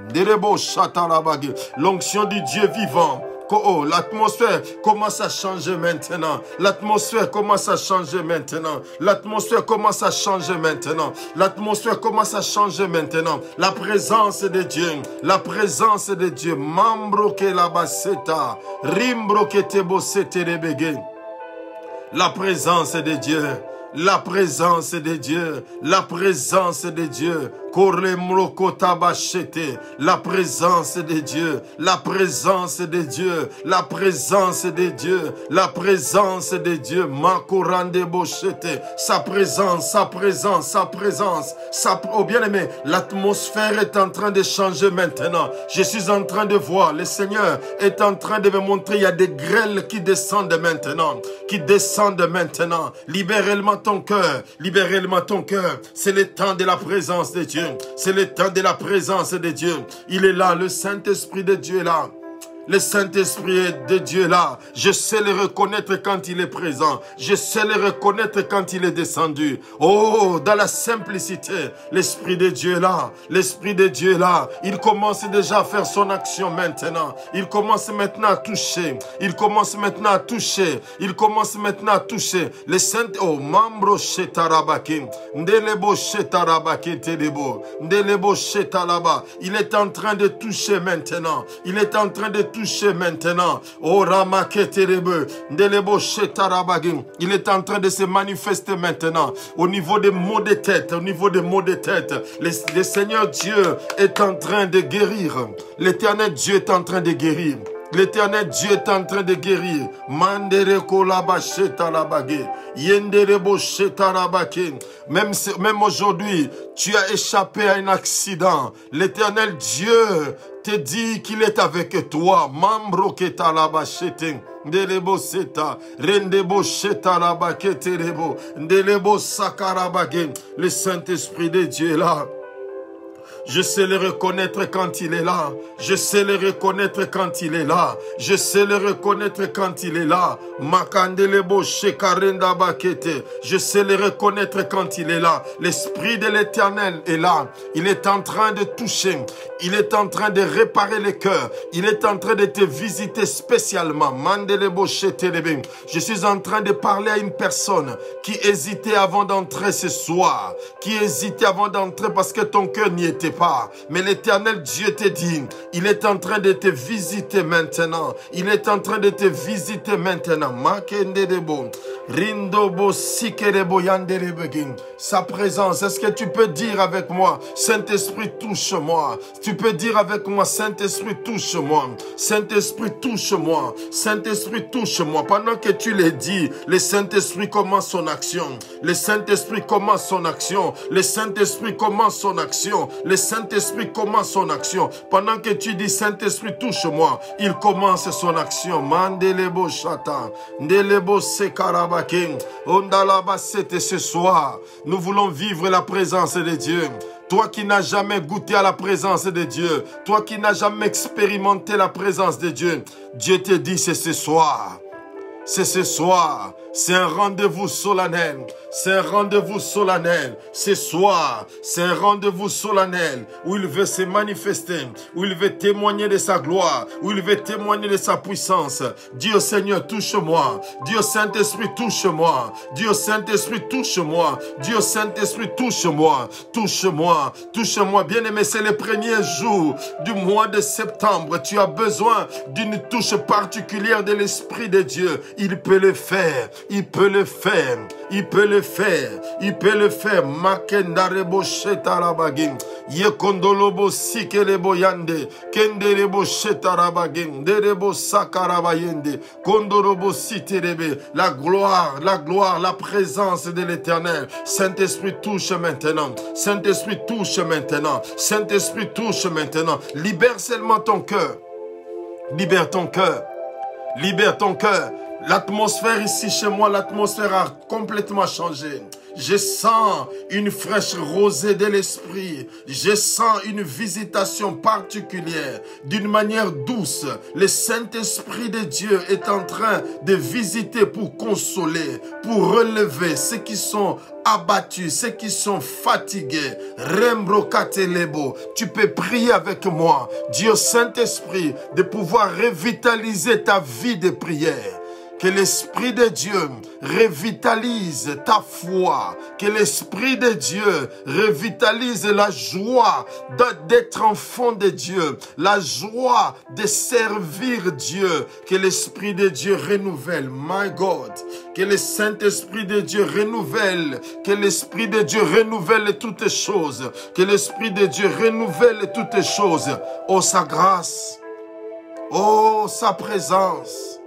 L'onction du Dieu vivant. Oh, l'atmosphère commence à changer maintenant. L'atmosphère commence à changer maintenant. L'atmosphère commence à changer maintenant. L'atmosphère commence à changer maintenant. La présence de Dieu. La présence de Dieu. Mambro ke la baseta. Rimbro ke te bosete rebege. La présence de Dieu, la présence de Dieu, la présence de Dieu. La présence de Dieu, la présence de Dieu, la présence de Dieu, la présence de Dieu. Makorande boshete, sa présence, sa présence, sa présence. Oh bien-aimé, l'atmosphère est en train de changer maintenant. Je suis en train de voir, le Seigneur est en train de me montrer, il y a des grêles qui descendent maintenant, Libère-moi ton cœur, libère-moi ton cœur. C'est le temps de la présence de Dieu. C'est le temps de la présence de Dieu. Il est là, le Saint-Esprit de Dieu est là. Le Saint-Esprit de Dieu est là. Je sais le reconnaître quand il est présent. Je sais le reconnaître quand il est descendu. Oh, dans la simplicité, l'Esprit de Dieu est là. L'Esprit de Dieu est là. Il commence déjà à faire son action maintenant. Il commence maintenant à toucher. Il commence maintenant à toucher. Il commence maintenant à toucher. Le Saint... Oh, Mambro Shetarabaki. Ndelebo Shetarabaki Telebo. Ndelebo Shetalaba. Il est en train de toucher maintenant. Il est en train de toucher maintenant. Oh, Ramaketerebe. Ndelebo Shetarabagi. Il est en train de se manifester maintenant. Au niveau des maux de tête. Au niveau des maux de tête. Le Seigneur Dieu est en train de guérir. L'Éternel Dieu est en train de guérir. L'Éternel Dieu est en train de guérir. Mandere kolaba shetalabage. Yenderebo shetalabake. Même aujourd'hui, tu as échappé à un accident. L'Éternel Dieu te dit qu'il est avec toi. Mambro ketalaba shete. Ndelebo seta. Rendebo shetalabake terebo. Ndelebo sakarabage. Le Saint-Esprit de Dieu est là. Je sais le reconnaître quand il est là. Je sais le reconnaître quand il est là. Je sais le reconnaître quand il est là. Makandelebo shekarenda bakete. Je sais le reconnaître quand il est là. L'Esprit de l'Éternel est là. Il est en train de toucher. Il est en train de réparer les cœurs. Il est en train de te visiter spécialement. Mandelebo shetelebe. Je suis en train de parler à une personne qui hésitait avant d'entrer ce soir. Qui hésitait avant d'entrer parce que ton cœur n'y était n'était pas. Mais l'Éternel Dieu te dit, il est en train de te visiter maintenant. Il est en train de te visiter maintenant. Sa présence, est-ce que tu peux dire avec moi, Saint-Esprit, touche-moi. Tu peux dire avec moi, Saint-Esprit, touche-moi. Saint-Esprit, touche-moi. Saint-Esprit, touche-moi. Pendant que tu le dis, le Saint-Esprit commence son action. Le Saint-Esprit commence son action. Le Saint-Esprit commence son action. Le Saint-Esprit commence son action. Pendant que tu dis, Saint-Esprit, touche-moi, il commence son action. Mandelebo chata, ndelebo sekarabake, ondalaba sete. Ce soir, nous voulons vivre la présence de Dieu. Toi qui n'as jamais goûté à la présence de Dieu, toi qui n'as jamais expérimenté la présence de Dieu, Dieu te dit, c'est ce soir. C'est ce soir. C'est un rendez-vous solennel. C'est un rendez-vous solennel. Ce soir, c'est un rendez-vous solennel où il veut se manifester, où il veut témoigner de sa gloire, où il veut témoigner de sa puissance. Dieu Seigneur, touche-moi. Dieu Saint-Esprit, touche-moi. Dieu Saint-Esprit, touche-moi. Dieu Saint-Esprit, touche-moi. Touche-moi. Touche-moi. Bien-aimé, c'est le premier jour du mois de septembre. Tu as besoin d'une touche particulière de l'Esprit de Dieu. Il peut le faire. Il peut le faire. Il peut le faire. Il peut le faire. Makendarebo shetarabagin. Yekondolobo sikelebo yande. Kenderebo shetarabagin. Derebo sakarabayende. Kondorobo siterebe. La gloire, la présence de l'Éternel. Saint-Esprit touche maintenant. Saint-Esprit touche maintenant. Saint-Esprit touche maintenant. Libère seulement ton cœur. Libère ton cœur. Libère ton cœur. L'atmosphère ici chez moi, l'atmosphère a complètement changé. Je sens une fraîche rosée de l'esprit. Je sens une visitation particulière. D'une manière douce, le Saint-Esprit de Dieu est en train de visiter pour consoler, pour relever ceux qui sont abattus, ceux qui sont fatigués. Rembrokatelebo, tu peux prier avec moi. Dieu Saint-Esprit, de pouvoir revitaliser ta vie de prière. Que l'Esprit de Dieu revitalise ta foi. Que l'Esprit de Dieu revitalise la joie d'être enfant de Dieu. La joie de servir Dieu. Que l'Esprit de Dieu renouvelle. My God. Que le Saint-Esprit de Dieu renouvelle. Que l'Esprit de Dieu renouvelle toutes choses. Que l'Esprit de Dieu renouvelle toutes choses. Oh, sa grâce. Oh, sa présence.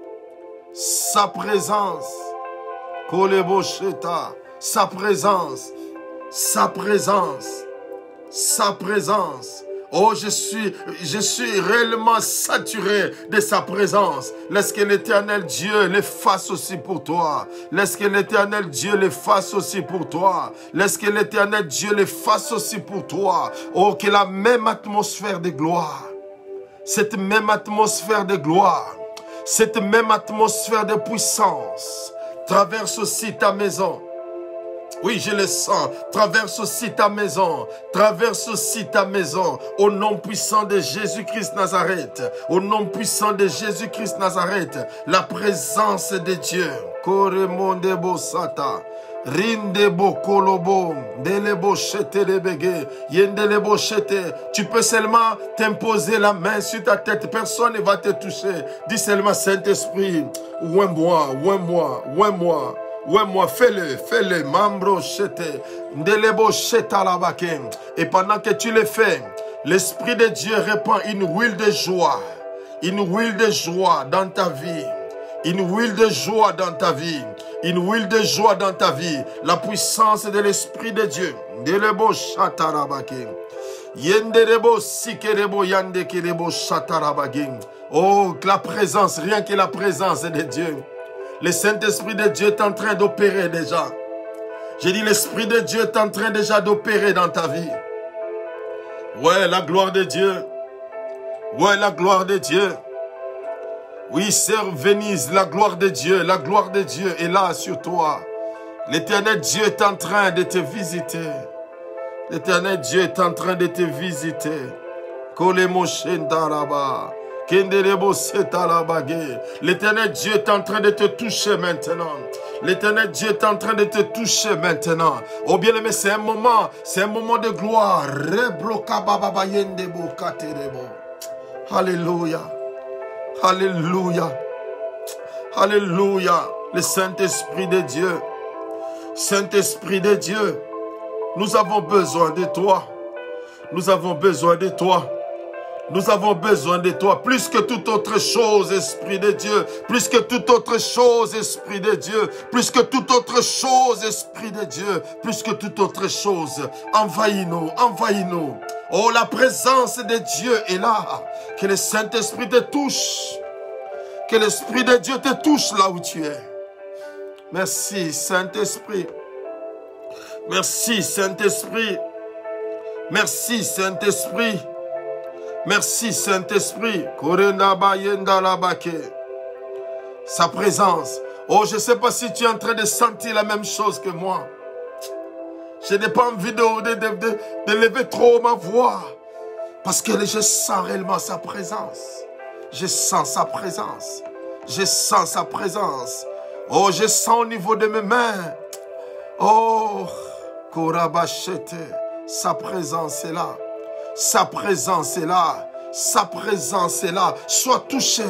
Sa présence, Kolebosheta, sa présence, sa présence, sa présence. Oh, je suis réellement saturé de sa présence. Laisse que l'Éternel Dieu le fasse aussi pour toi. Laisse que l'Éternel Dieu le fasse aussi pour toi. Laisse que l'Éternel Dieu le fasse aussi pour toi. Oh, que la même atmosphère de gloire, cette même atmosphère de gloire, cette même atmosphère de puissance traverse aussi ta maison. Oui, je le sens. Traverse aussi ta maison. Traverse aussi ta maison. Au nom puissant de Jésus-Christ Nazareth. Au nom puissant de Jésus-Christ Nazareth. La présence de Dieu. Koremondebo sata. Rindebo kolobo. Delebo chete lebege. Yendelebo chete. Tu peux seulement t'imposer la main sur ta tête. Personne ne va te toucher. Dis seulement Saint-Esprit. Ouin-moi, ouin-moi, ouin-moi. Ouais, moi, fais-le, mambro chete, ndelebo cheta la baken. Et pendant que tu le fais, l'Esprit de Dieu répand une huile de joie dans ta vie, une huile de joie dans ta vie, une huile de joie dans ta vie, la puissance de l'Esprit de Dieu, ndelebo chata la baken. Yenderebo sikerebo yandekerebo chata la baken. Oh, la présence, rien que la présence de Dieu. Le Saint-Esprit de Dieu est en train d'opérer déjà. J'ai dit, l'Esprit de Dieu est en train déjà d'opérer dans ta vie. Ouais, la gloire de Dieu. Ouais, la gloire de Dieu. Oui, sœur Venise, la gloire de Dieu est là sur toi. L'Éternel Dieu est en train de te visiter. L'Éternel Dieu est en train de te visiter. Kolemoshendaraba. L'éternel Dieu est en train de te toucher maintenant. L'éternel Dieu est en train de te toucher maintenant. Oh bien-aimé, c'est un moment de gloire. Alléluia. Alléluia. Alléluia. Le Saint-Esprit de Dieu. Saint-Esprit de Dieu. Nous avons besoin de toi. Nous avons besoin de toi. Nous avons besoin de toi, plus que toute autre chose, Esprit de Dieu, plus que toute autre chose, Esprit de Dieu, plus que toute autre chose, Esprit de Dieu, plus que toute autre chose. Envahis-nous, envahis-nous. Oh, la présence de Dieu est là. Que le Saint-Esprit te touche. Que l'Esprit de Dieu te touche là où tu es. Merci, Saint-Esprit. Merci, Saint-Esprit. Merci, Saint-Esprit. Merci Saint-Esprit. Sa présence. Oh, je ne sais pas si tu es en train de sentir la même chose que moi. Je n'ai pas envie de lever trop ma voix. Parce que je sens réellement sa présence. Je sens sa présence. Je sens sa présence. Oh, je sens au niveau de mes mains. Oh, Korabachete. Sa présence est là. Sa présence est là. Sa présence est là. Sois touché.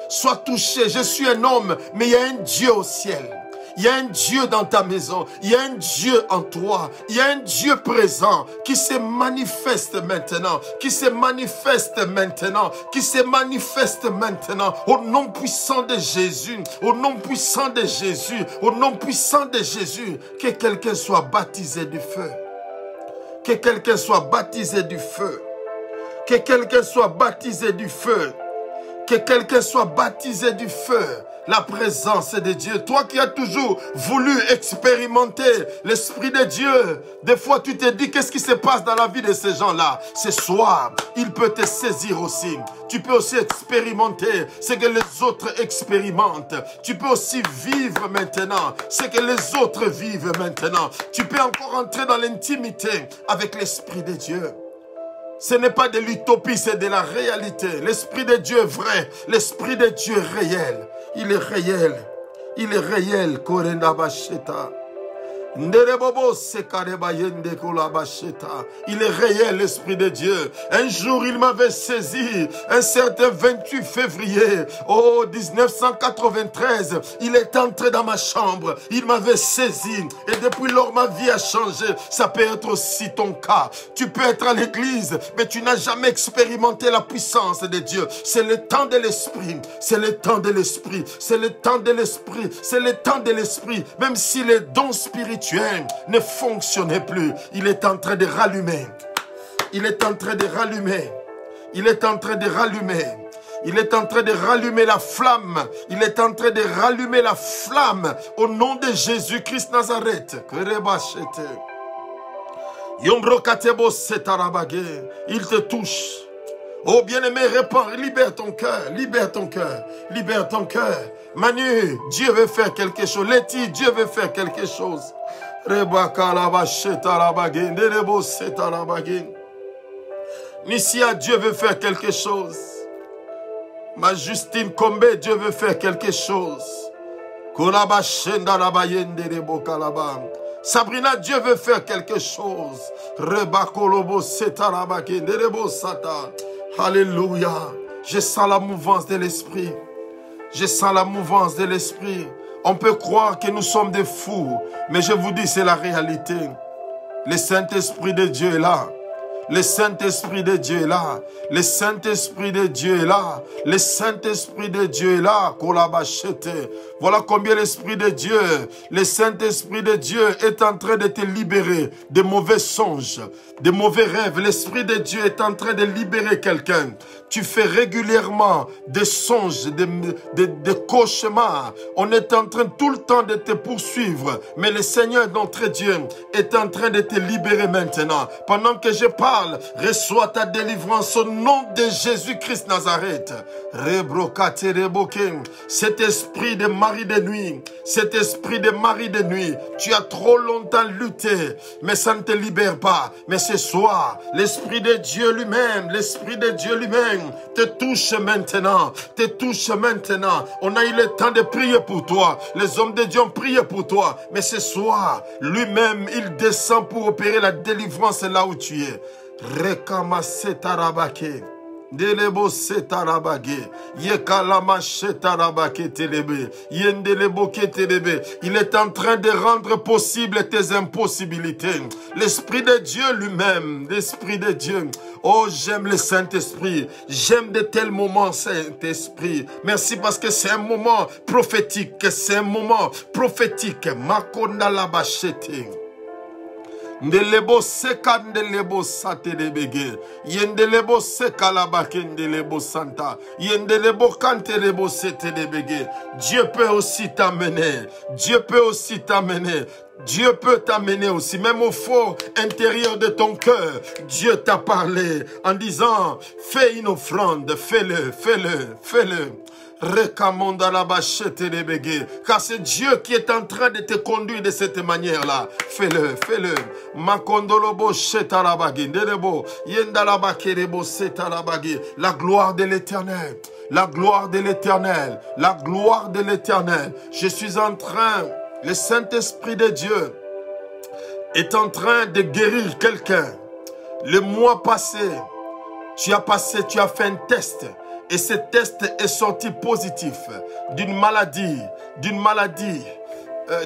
Sois touché. Je suis un homme, mais il y a un Dieu au ciel. Il y a un Dieu dans ta maison. Il y a un Dieu en toi. Il y a un Dieu présent qui se manifeste maintenant. Qui se manifeste maintenant. Qui se manifeste maintenant. Au nom puissant de Jésus. Au nom puissant de Jésus. Au nom puissant de Jésus. Que quelqu'un soit baptisé du feu. Que quelqu'un soit baptisé du feu. Que quelqu'un soit baptisé du feu. Que quelqu'un soit baptisé du feu. La présence de Dieu. Toi qui as toujours voulu expérimenter l'Esprit de Dieu. Des fois tu te dis qu'est-ce qui se passe dans la vie de ces gens-là. Ce soir, il peut te saisir aussi. Tu peux aussi expérimenter ce que les autres expérimentent. Tu peux aussi vivre maintenant ce que les autres vivent maintenant. Tu peux encore entrer dans l'intimité avec l'Esprit de Dieu. Ce n'est pas de l'utopie, c'est de la réalité. L'Esprit de Dieu est vrai. L'Esprit de Dieu est réel. Il est réel. Il est réel. Il est réel, l'Esprit de Dieu. Un jour, il m'avait saisi, un certain 28 février, 1993. Il est entré dans ma chambre, il m'avait saisi. Et depuis lors, ma vie a changé. Ça peut être aussi ton cas. Tu peux être à l'église, mais tu n'as jamais expérimenté la puissance de Dieu. C'est le temps de l'Esprit. C'est le temps de l'Esprit. C'est le temps de l'Esprit. C'est le temps de l'Esprit. Même si les dons spirituels ne fonctionnait plus. Il est en train de rallumer. Il est en train de rallumer. Il est en train de rallumer. Il est en train de rallumer la flamme. Il est en train de rallumer la flamme au nom de Jésus-Christ Nazareth. Il te touche. Oh bien-aimé, répands, libère ton cœur, libère ton cœur, libère ton cœur. Manu, Dieu veut faire quelque chose. Letty, Dieu veut faire quelque chose. Nissia, Dieu veut faire quelque chose. Ma Justine Combe, Dieu veut faire quelque chose. Sabrina, Dieu veut faire quelque chose. Alléluia. Je sens la mouvance de l'Esprit. Je sens la mouvance de l'Esprit. On peut croire que nous sommes des fous, mais je vous dis, c'est la réalité. Le Saint-Esprit de Dieu est là. Le Saint-Esprit de Dieu est là. Le Saint-Esprit de Dieu est là. Le Saint-Esprit de Dieu est là. Voilà combien l'Esprit de Dieu, le Saint-Esprit de Dieu est en train de te libérer de mauvais songes, de mauvais rêves. L'Esprit de Dieu est en train de libérer quelqu'un. Tu fais régulièrement des songes, des cauchemars. On est en train tout le temps de te poursuivre. Mais le Seigneur, notre Dieu, est en train de te libérer maintenant. Pendant que je parle, parle, reçois ta délivrance au nom de Jésus-Christ Nazareth. Cet esprit de mari de nuit, cet esprit de mari de nuit, tu as trop longtemps lutté, mais ça ne te libère pas. Mais ce soir, l'Esprit de Dieu lui-même, l'Esprit de Dieu lui-même te touche maintenant, te touche maintenant. On a eu le temps de prier pour toi. Les hommes de Dieu ont prié pour toi. Mais ce soir, lui-même, il descend pour opérer la délivrance là où tu es. Rekamasetarabake. Delebo setarabage, yekalama setarabake telebe, yendelebo ketelebe. Il est en train de rendre possible tes impossibilités. L'Esprit de Dieu lui-même, l'Esprit de Dieu. Oh, j'aime le Saint-Esprit. J'aime de tels moments, Saint-Esprit. Merci parce que c'est un moment prophétique. C'est un moment prophétique. Makonda la bachete. Ndelebo seka ndelebo sate debege. Yendelebo seka la bake ndelebo santa. Yendelebo kante lebo sete debege. Dieu peut aussi t'amener. Dieu peut aussi t'amener. Dieu peut t'amener aussi, même au fond intérieur de ton cœur. Dieu t'a parlé en disant, fais une offrande, fais-le, fais-le, fais-le. Car c'est Dieu qui est en train de te conduire de cette manière-là. Fais-le, fais-le. La gloire de l'Éternel. La gloire de l'Éternel. La gloire de l'Éternel. Je suis en train, le Saint-Esprit de Dieu est en train de guérir quelqu'un. Le mois passé, tu as fait un test. Et ce test est sorti positif d'une maladie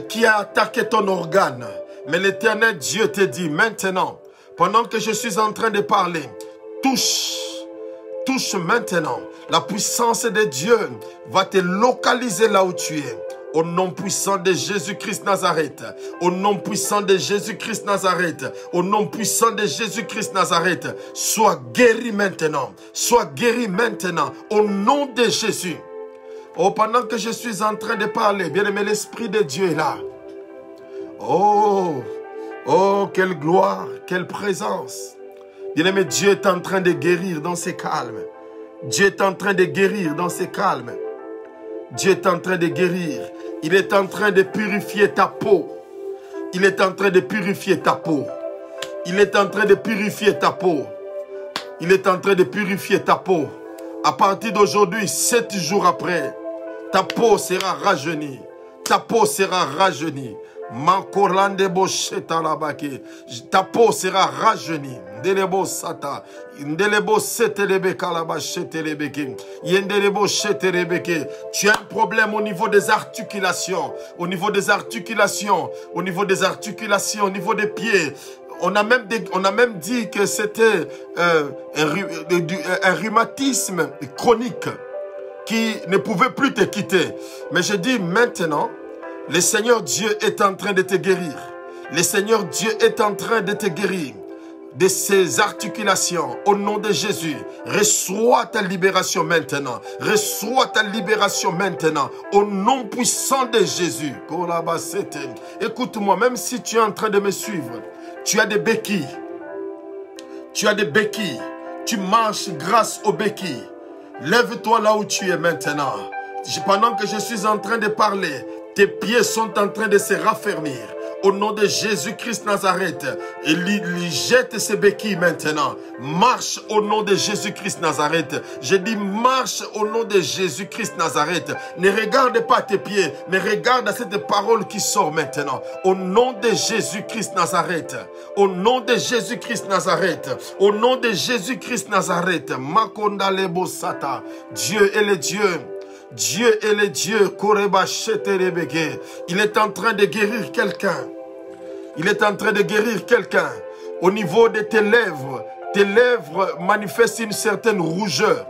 qui a attaqué ton organe. Mais l'Éternel Dieu te dit maintenant, pendant que je suis en train de parler, touche maintenant. La puissance de Dieu va te localiser là où tu es. Au nom puissant de Jésus-Christ Nazareth. Au nom puissant de Jésus-Christ Nazareth. Au nom puissant de Jésus-Christ Nazareth. Sois guéri maintenant. Sois guéri maintenant. Au nom de Jésus. Oh, pendant que je suis en train de parler, bien-aimé, l'Esprit de Dieu est là. Oh, quelle gloire, quelle présence. Bien-aimé, Dieu est en train de guérir dans ces calmes. Dieu est en train de guérir dans ces calmes. Dieu est en train de guérir. Il est en train de purifier ta peau. Il est en train de purifier ta peau. Il est en train de purifier ta peau. Il est en train de purifier ta peau. À partir d'aujourd'hui, 7 jours après, ta peau sera rajeunie. Ta peau sera rajeunie. Ta peau sera rajeunie. Ndelebo sata. Ndelebo setelebe kalabashetelebeke. Yendelebo shetelebeke. Tu as un problème au niveau des articulations. Au niveau des articulations. Au niveau des articulations. Au niveau des pieds. On a même dit que c'était un rhumatisme chronique qui ne pouvait plus te quitter. Mais je dis maintenant, le Seigneur Dieu est en train de te guérir. Le Seigneur Dieu est en train de te guérir de ces articulations. Au nom de Jésus, reçois ta libération maintenant. Reçois ta libération maintenant. Au nom puissant de Jésus. Écoute-moi, même si tu es en train de me suivre, tu as des béquilles. Tu as des béquilles. Tu marches grâce aux béquilles. Lève-toi là où tu es maintenant. Pendant que je suis en train de parler, tes pieds sont en train de se raffermir. Au nom de Jésus-Christ Nazareth, il jette ses béquilles maintenant. Marche au nom de Jésus-Christ Nazareth. Je dis marche au nom de Jésus-Christ Nazareth. Ne regarde pas tes pieds, mais regarde à cette parole qui sort maintenant. Au nom de Jésus-Christ Nazareth. Au nom de Jésus-Christ Nazareth. Au nom de Jésus-Christ Nazareth. Makonda lebo sata. Dieu est le Dieu. Dieu est le Dieu. Il est en train de guérir quelqu'un. Il est en train de guérir quelqu'un. Au niveau de tes lèvres manifestent une certaine rougeur.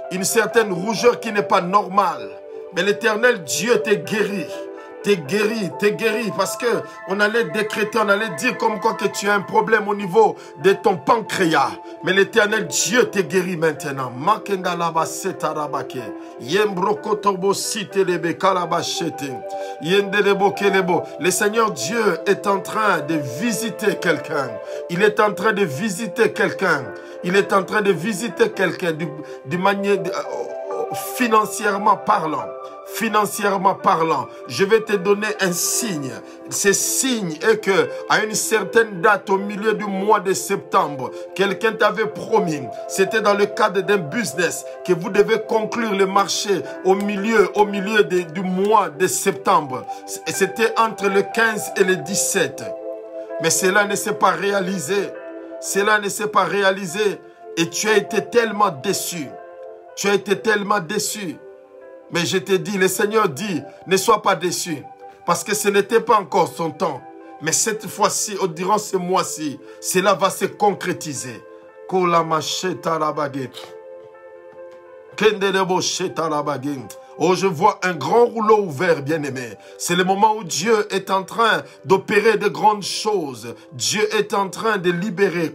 Une certaine rougeur qui n'est pas normale. Mais l'Éternel Dieu te guérit. T'es guéri, parce que on allait décréter, on allait dire comme quoi que tu as un problème au niveau de ton pancréas. Mais l'Éternel Dieu t'est guéri maintenant. Le Seigneur Dieu est en train de visiter quelqu'un. Il est en train de visiter quelqu'un. Il est en train de visiter quelqu'un de manière financièrement parlant. Financièrement parlant, je vais te donner un signe. Ce signe est que à une certaine date au milieu du mois de septembre, quelqu'un t'avait promis, c'était dans le cadre d'un business, que vous devez conclure le marché au milieu du mois de septembre. C'était entre le 15 et le 17. Mais cela ne s'est pas réalisé. Cela ne s'est pas réalisé. Et tu as été tellement déçu. Tu as été tellement déçu. Mais je te dis, le Seigneur dit, ne sois pas déçu. Parce que ce n'était pas encore son temps. Mais cette fois-ci, durant ce mois-ci, cela va se concrétiser. Oh, je vois un grand rouleau ouvert, bien-aimé. C'est le moment où Dieu est en train d'opérer de grandes choses. Dieu est en train de libérer.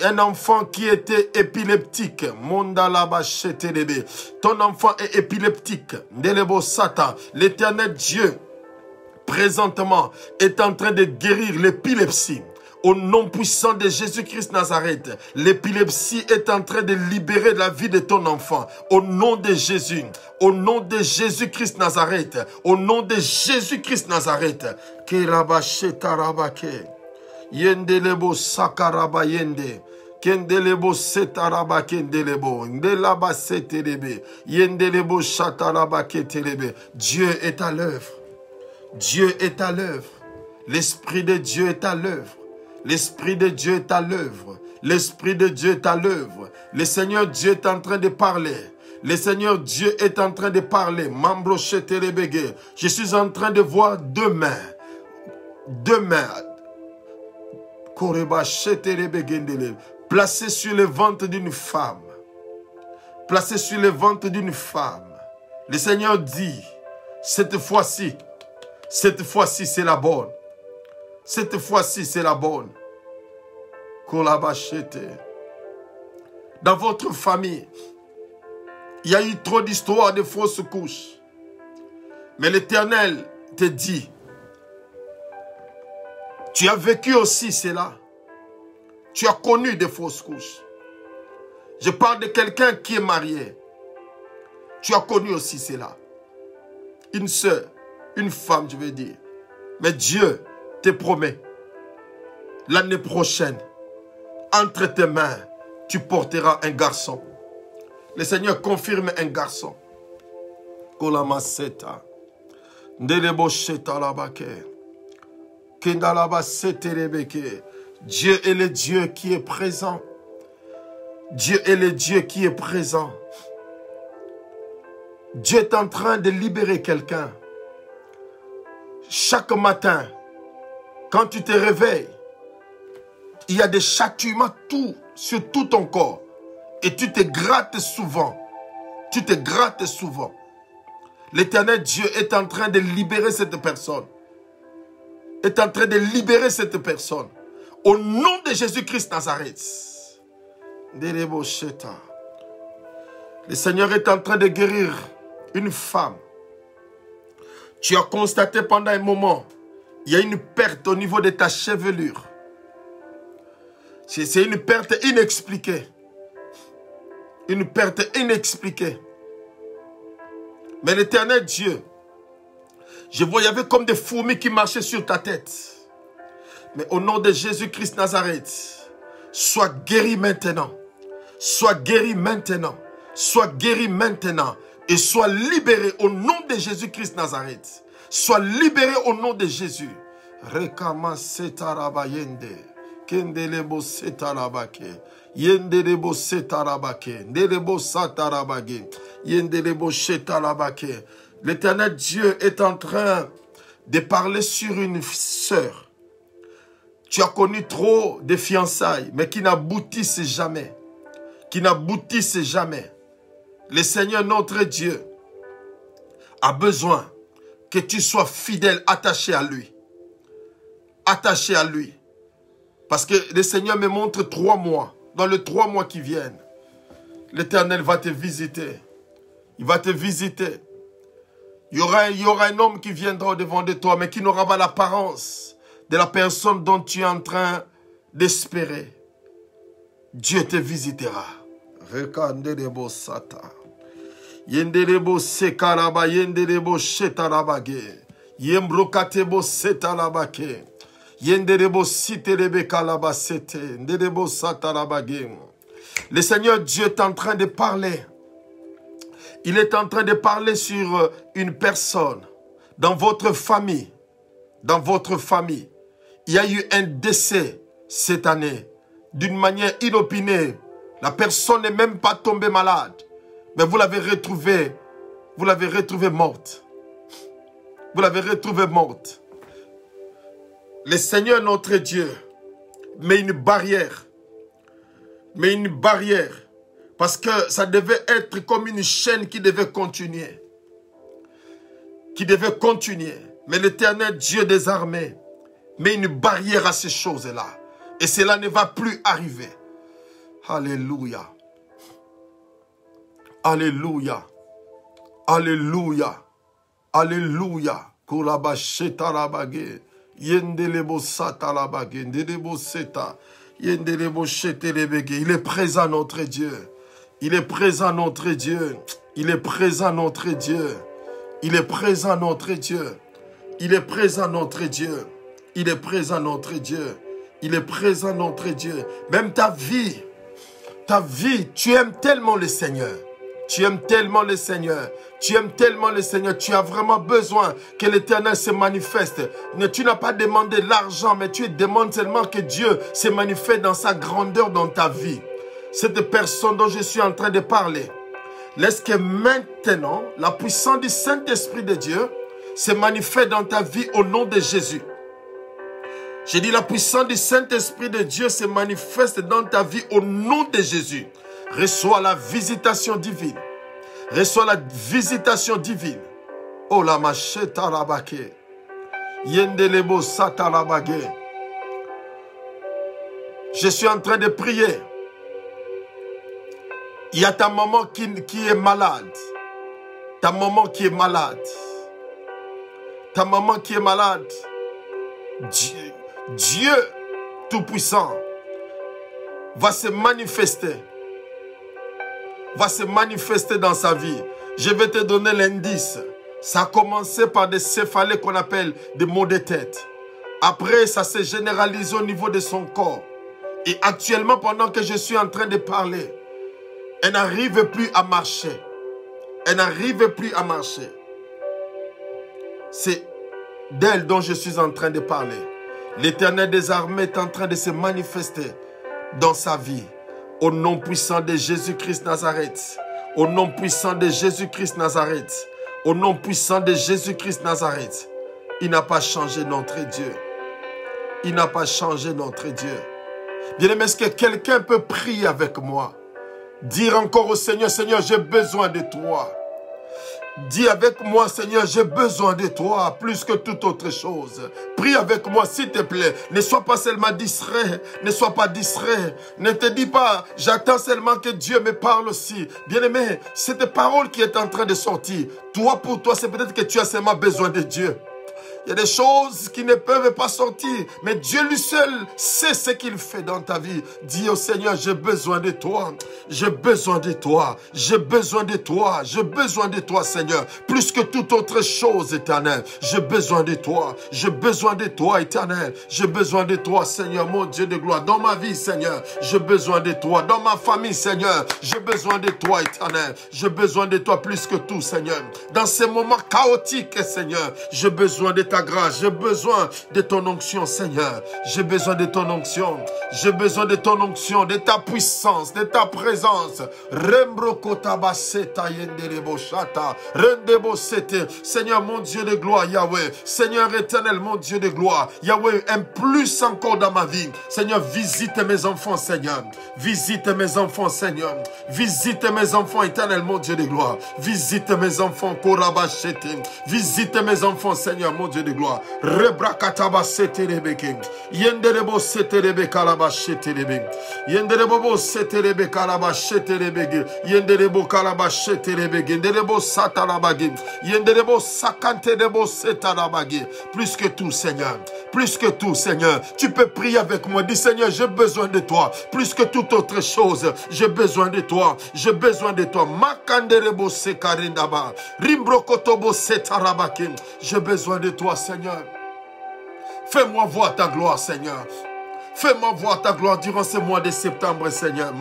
Un enfant qui était épileptique. Ton enfant est épileptique. L'Éternel Dieu, présentement, est en train de guérir l'épilepsie. Au nom puissant de Jésus-Christ Nazareth, l'épilepsie est en train de libérer la vie de ton enfant. Au nom de Jésus, au nom de Jésus-Christ Nazareth, au nom de Jésus-Christ Nazareth. Yendelebo sakaraba yende. Kendelebo setaraba kendelebo. Ndelaba setelebe. Yendelebo shataraba ketelebe. Dieu est à l'œuvre. Dieu est à l'œuvre. L'Esprit de Dieu est à l'œuvre. L'Esprit de Dieu est à l'œuvre. L'Esprit de Dieu est à l'œuvre. Le Seigneur Dieu est en train de parler. Le Seigneur Dieu est en train de parler. Mambro chetelebege. Je suis en train de voir deux mains. Deux mains. Koreba chetelebege. Placées sur le ventre d'une femme. Placées sur le ventre d'une femme. Le Seigneur dit, cette fois-ci, c'est la bonne. Cette fois-ci, c'est la bonne. Dans votre famille, il y a eu trop d'histoires de fausses couches. Mais l'Éternel te dit, tu as vécu aussi cela. Tu as connu des fausses couches. Je parle de quelqu'un qui est marié. Tu as connu aussi cela. Une sœur, une femme, je veux dire. Mais Dieu te promet, l'année prochaine, entre tes mains, tu porteras un garçon. Le Seigneur confirme un garçon. Dieu est le Dieu qui est présent. Dieu est le Dieu qui est présent. Dieu est en train de libérer quelqu'un. Chaque matin, quand tu te réveilles, il y a des châtiments sur tout ton corps. Et tu te grattes souvent. Tu te grattes souvent. L'Éternel Dieu est en train de libérer cette personne. Est en train de libérer cette personne. Au nom de Jésus-Christ Nazareth. Le Seigneur est en train de guérir une femme. Tu as constaté pendant un moment, il y a une perte au niveau de ta chevelure. C'est une perte inexpliquée. Une perte inexpliquée. Mais l'Éternel Dieu, je voyais comme des fourmis qui marchaient sur ta tête. Mais au nom de Jésus-Christ Nazareth, sois guéri maintenant. Sois guéri maintenant. Sois guéri maintenant. Et sois libéré au nom de Jésus-Christ Nazareth. Sois libéré au nom de Jésus. Rekama setarabayende. Kendelebo setarabake. Yendelebo setarabake. Ndelebo satarabage. Yendelebo setarabake. L'Éternel Dieu est en train de parler sur une sœur. Tu as connu trop de fiançailles, mais qui n'aboutissent jamais. Qui n'aboutissent jamais. Le Seigneur, notre Dieu, a besoin que tu sois fidèle, attaché à lui. Attaché à lui. Parce que le Seigneur me montre 3 mois. Dans les 3 mois qui viennent, l'Éternel va te visiter. Il va te visiter. Il y aura un homme qui viendra au-devant de toi, mais qui n'aura pas l'apparence de la personne dont tu es en train d'espérer. Dieu te visitera. Rekanderebo sata. Yenderebo sekaraba, yenderebo shetarabage. Yembrokatebo setarabake. Yenderebo siterebe kalaba sete. Nderebo satarabage. Le Seigneur Dieu est en train de parler. Il est en train de parler sur une personne. Dans votre famille. Dans votre famille. Il y a eu un décès cette année. D'une manière inopinée. La personne n'est même pas tombée malade. Mais vous l'avez retrouvée. Vous l'avez retrouvée morte. Vous l'avez retrouvée morte. Le Seigneur notre Dieu met une barrière. Mais une barrière. Parce que ça devait être comme une chaîne qui devait continuer. Qui devait continuer. Mais l'Éternel Dieu des armées met une barrière à ces choses-là. Et cela ne va plus arriver. Alléluia. Alléluia. Alléluia. Alléluia. Kurabashetarabage. Yendelebo satarabage. Ndelebo seta. Yendelebo shetelebege. Il est présent notre Dieu. Il est présent notre Dieu. Il est présent notre Dieu. Il est présent notre Dieu. Il est présent notre Dieu. Il est présent notre Dieu. Il est présent notre Dieu. Même ta vie, tu aimes tellement le Seigneur. Tu aimes tellement le Seigneur. Tu aimes tellement le Seigneur. Tu as vraiment besoin que l'Éternel se manifeste. Tu n'as pas demandé l'argent, mais tu demandes seulement que Dieu se manifeste dans sa grandeur dans ta vie. Cette personne dont je suis en train de parler, laisse que maintenant, la puissance du Saint-Esprit de Dieu se manifeste dans ta vie au nom de Jésus. J'ai dit la puissance du Saint-Esprit de Dieu se manifeste dans ta vie au nom de Jésus. Reçois la visitation divine. Reçois la visitation divine. Oh la machette arabake. Yendelebo satarabage. Je suis en train de prier. Il y a ta maman qui est malade. Ta maman qui est malade. Ta maman qui est malade. Dieu Tout-Puissant va se manifester. Va se manifester dans sa vie. Je vais te donner l'indice. Ça a commencé par des céphalées qu'on appelle des maux de tête. Après, ça s'est généralisé au niveau de son corps. Et actuellement, pendant que je suis en train de parler, elle n'arrive plus à marcher. Elle n'arrive plus à marcher. C'est d'elle dont je suis en train de parler. L'Éternel des armées est en train de se manifester dans sa vie. Au nom puissant de Jésus-Christ Nazareth. Au nom puissant de Jésus-Christ Nazareth. Au nom puissant de Jésus-Christ Nazareth. Il n'a pas changé notre Dieu. Il n'a pas changé notre Dieu. Bien-aimé, est-ce que quelqu'un peut prier avec moi? Dire encore au Seigneur, Seigneur, j'ai besoin de toi. Dis avec moi, Seigneur, j'ai besoin de toi plus que toute autre chose. Prie avec moi, s'il te plaît. Ne sois pas seulement distrait. Ne sois pas distrait. Ne te dis pas, j'attends seulement que Dieu me parle aussi. Bien-aimé, cette parole qui est en train de sortir, toi, pour toi, c'est peut-être que tu as seulement besoin de Dieu. Il y a des choses qui ne peuvent pas sortir. Mais Dieu lui seul sait ce qu'il fait dans ta vie. Dis au Seigneur, j'ai besoin de toi. J'ai besoin de toi. J'ai besoin de toi. J'ai besoin de toi, Seigneur. Plus que toute autre chose, Éternel. J'ai besoin de toi. J'ai besoin de toi, Éternel. J'ai besoin de toi, Seigneur, mon Dieu de gloire. Dans ma vie, Seigneur, j'ai besoin de toi. Dans ma famille, Seigneur, j'ai besoin de toi, Éternel. J'ai besoin de toi plus que tout, Seigneur. Dans ces moments chaotiques, Seigneur, j'ai besoin de ta grâce. J'ai besoin de ton onction, Seigneur. J'ai besoin de ton onction. J'ai besoin de ton onction, de ta puissance, de ta présence. Seigneur, mon Dieu de gloire, Yahweh. Seigneur éternel, mon Dieu de gloire. Yahweh, un plus encore dans ma vie. Seigneur, visite mes enfants, Seigneur. Visite mes enfants, Seigneur. Visite mes enfants, éternel, mon Dieu de gloire. Visite mes enfants, Korabashete. Visite mes enfants, Seigneur, mon Dieu de gloire. Rebrakatabassete rebeke. Yenderebo sete rebeke alabashete rebeke. Yenderebo sete rebeke alabashete rebeke. Yenderebo kalabashete rebeke. Yenderebo satalabage. Yenderebo sakante debo setalabage. Plus que tout, Seigneur. Plus que tout, Seigneur. Tu peux prier avec moi. Dis, Seigneur, j'ai besoin de toi. Plus que toute autre chose, j'ai besoin de toi. J'ai besoin de toi. Makanderebo sekarindaba. Rimbrokotobo setarabake. J'ai besoin de toi, Seigneur. Fais-moi voir ta gloire, Seigneur. Fais-moi voir ta gloire durant ce mois de septembre, Seigneur.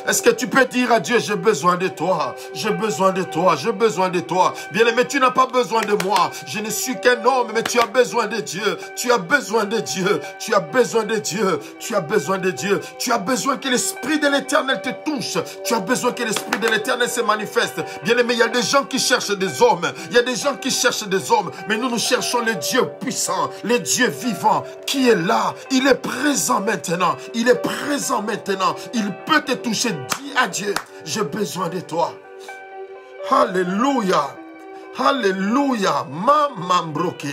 Est-ce que tu peux dire à Dieu, j'ai besoin de toi. J'ai besoin de toi. J'ai besoin de toi. Bien-aimé, tu n'as pas besoin de moi. Je ne suis qu'un homme, mais tu as besoin de Dieu. Tu as besoin de Dieu. Tu as besoin de Dieu. Tu as besoin de Dieu. Tu as besoin que l'Esprit de l'Éternel te touche. Tu as besoin que l'Esprit de l'Éternel se manifeste. Bien-aimé, il y a des gens qui cherchent des hommes. Il y a des gens qui cherchent des hommes. Mais nous cherchons le Dieu puissant. Le Dieu vivant qui est là, il est présent maintenant, il est présent maintenant, il peut te toucher. Dis à Dieu, j'ai besoin de toi. Alléluia. Alléluia. Mamambroke.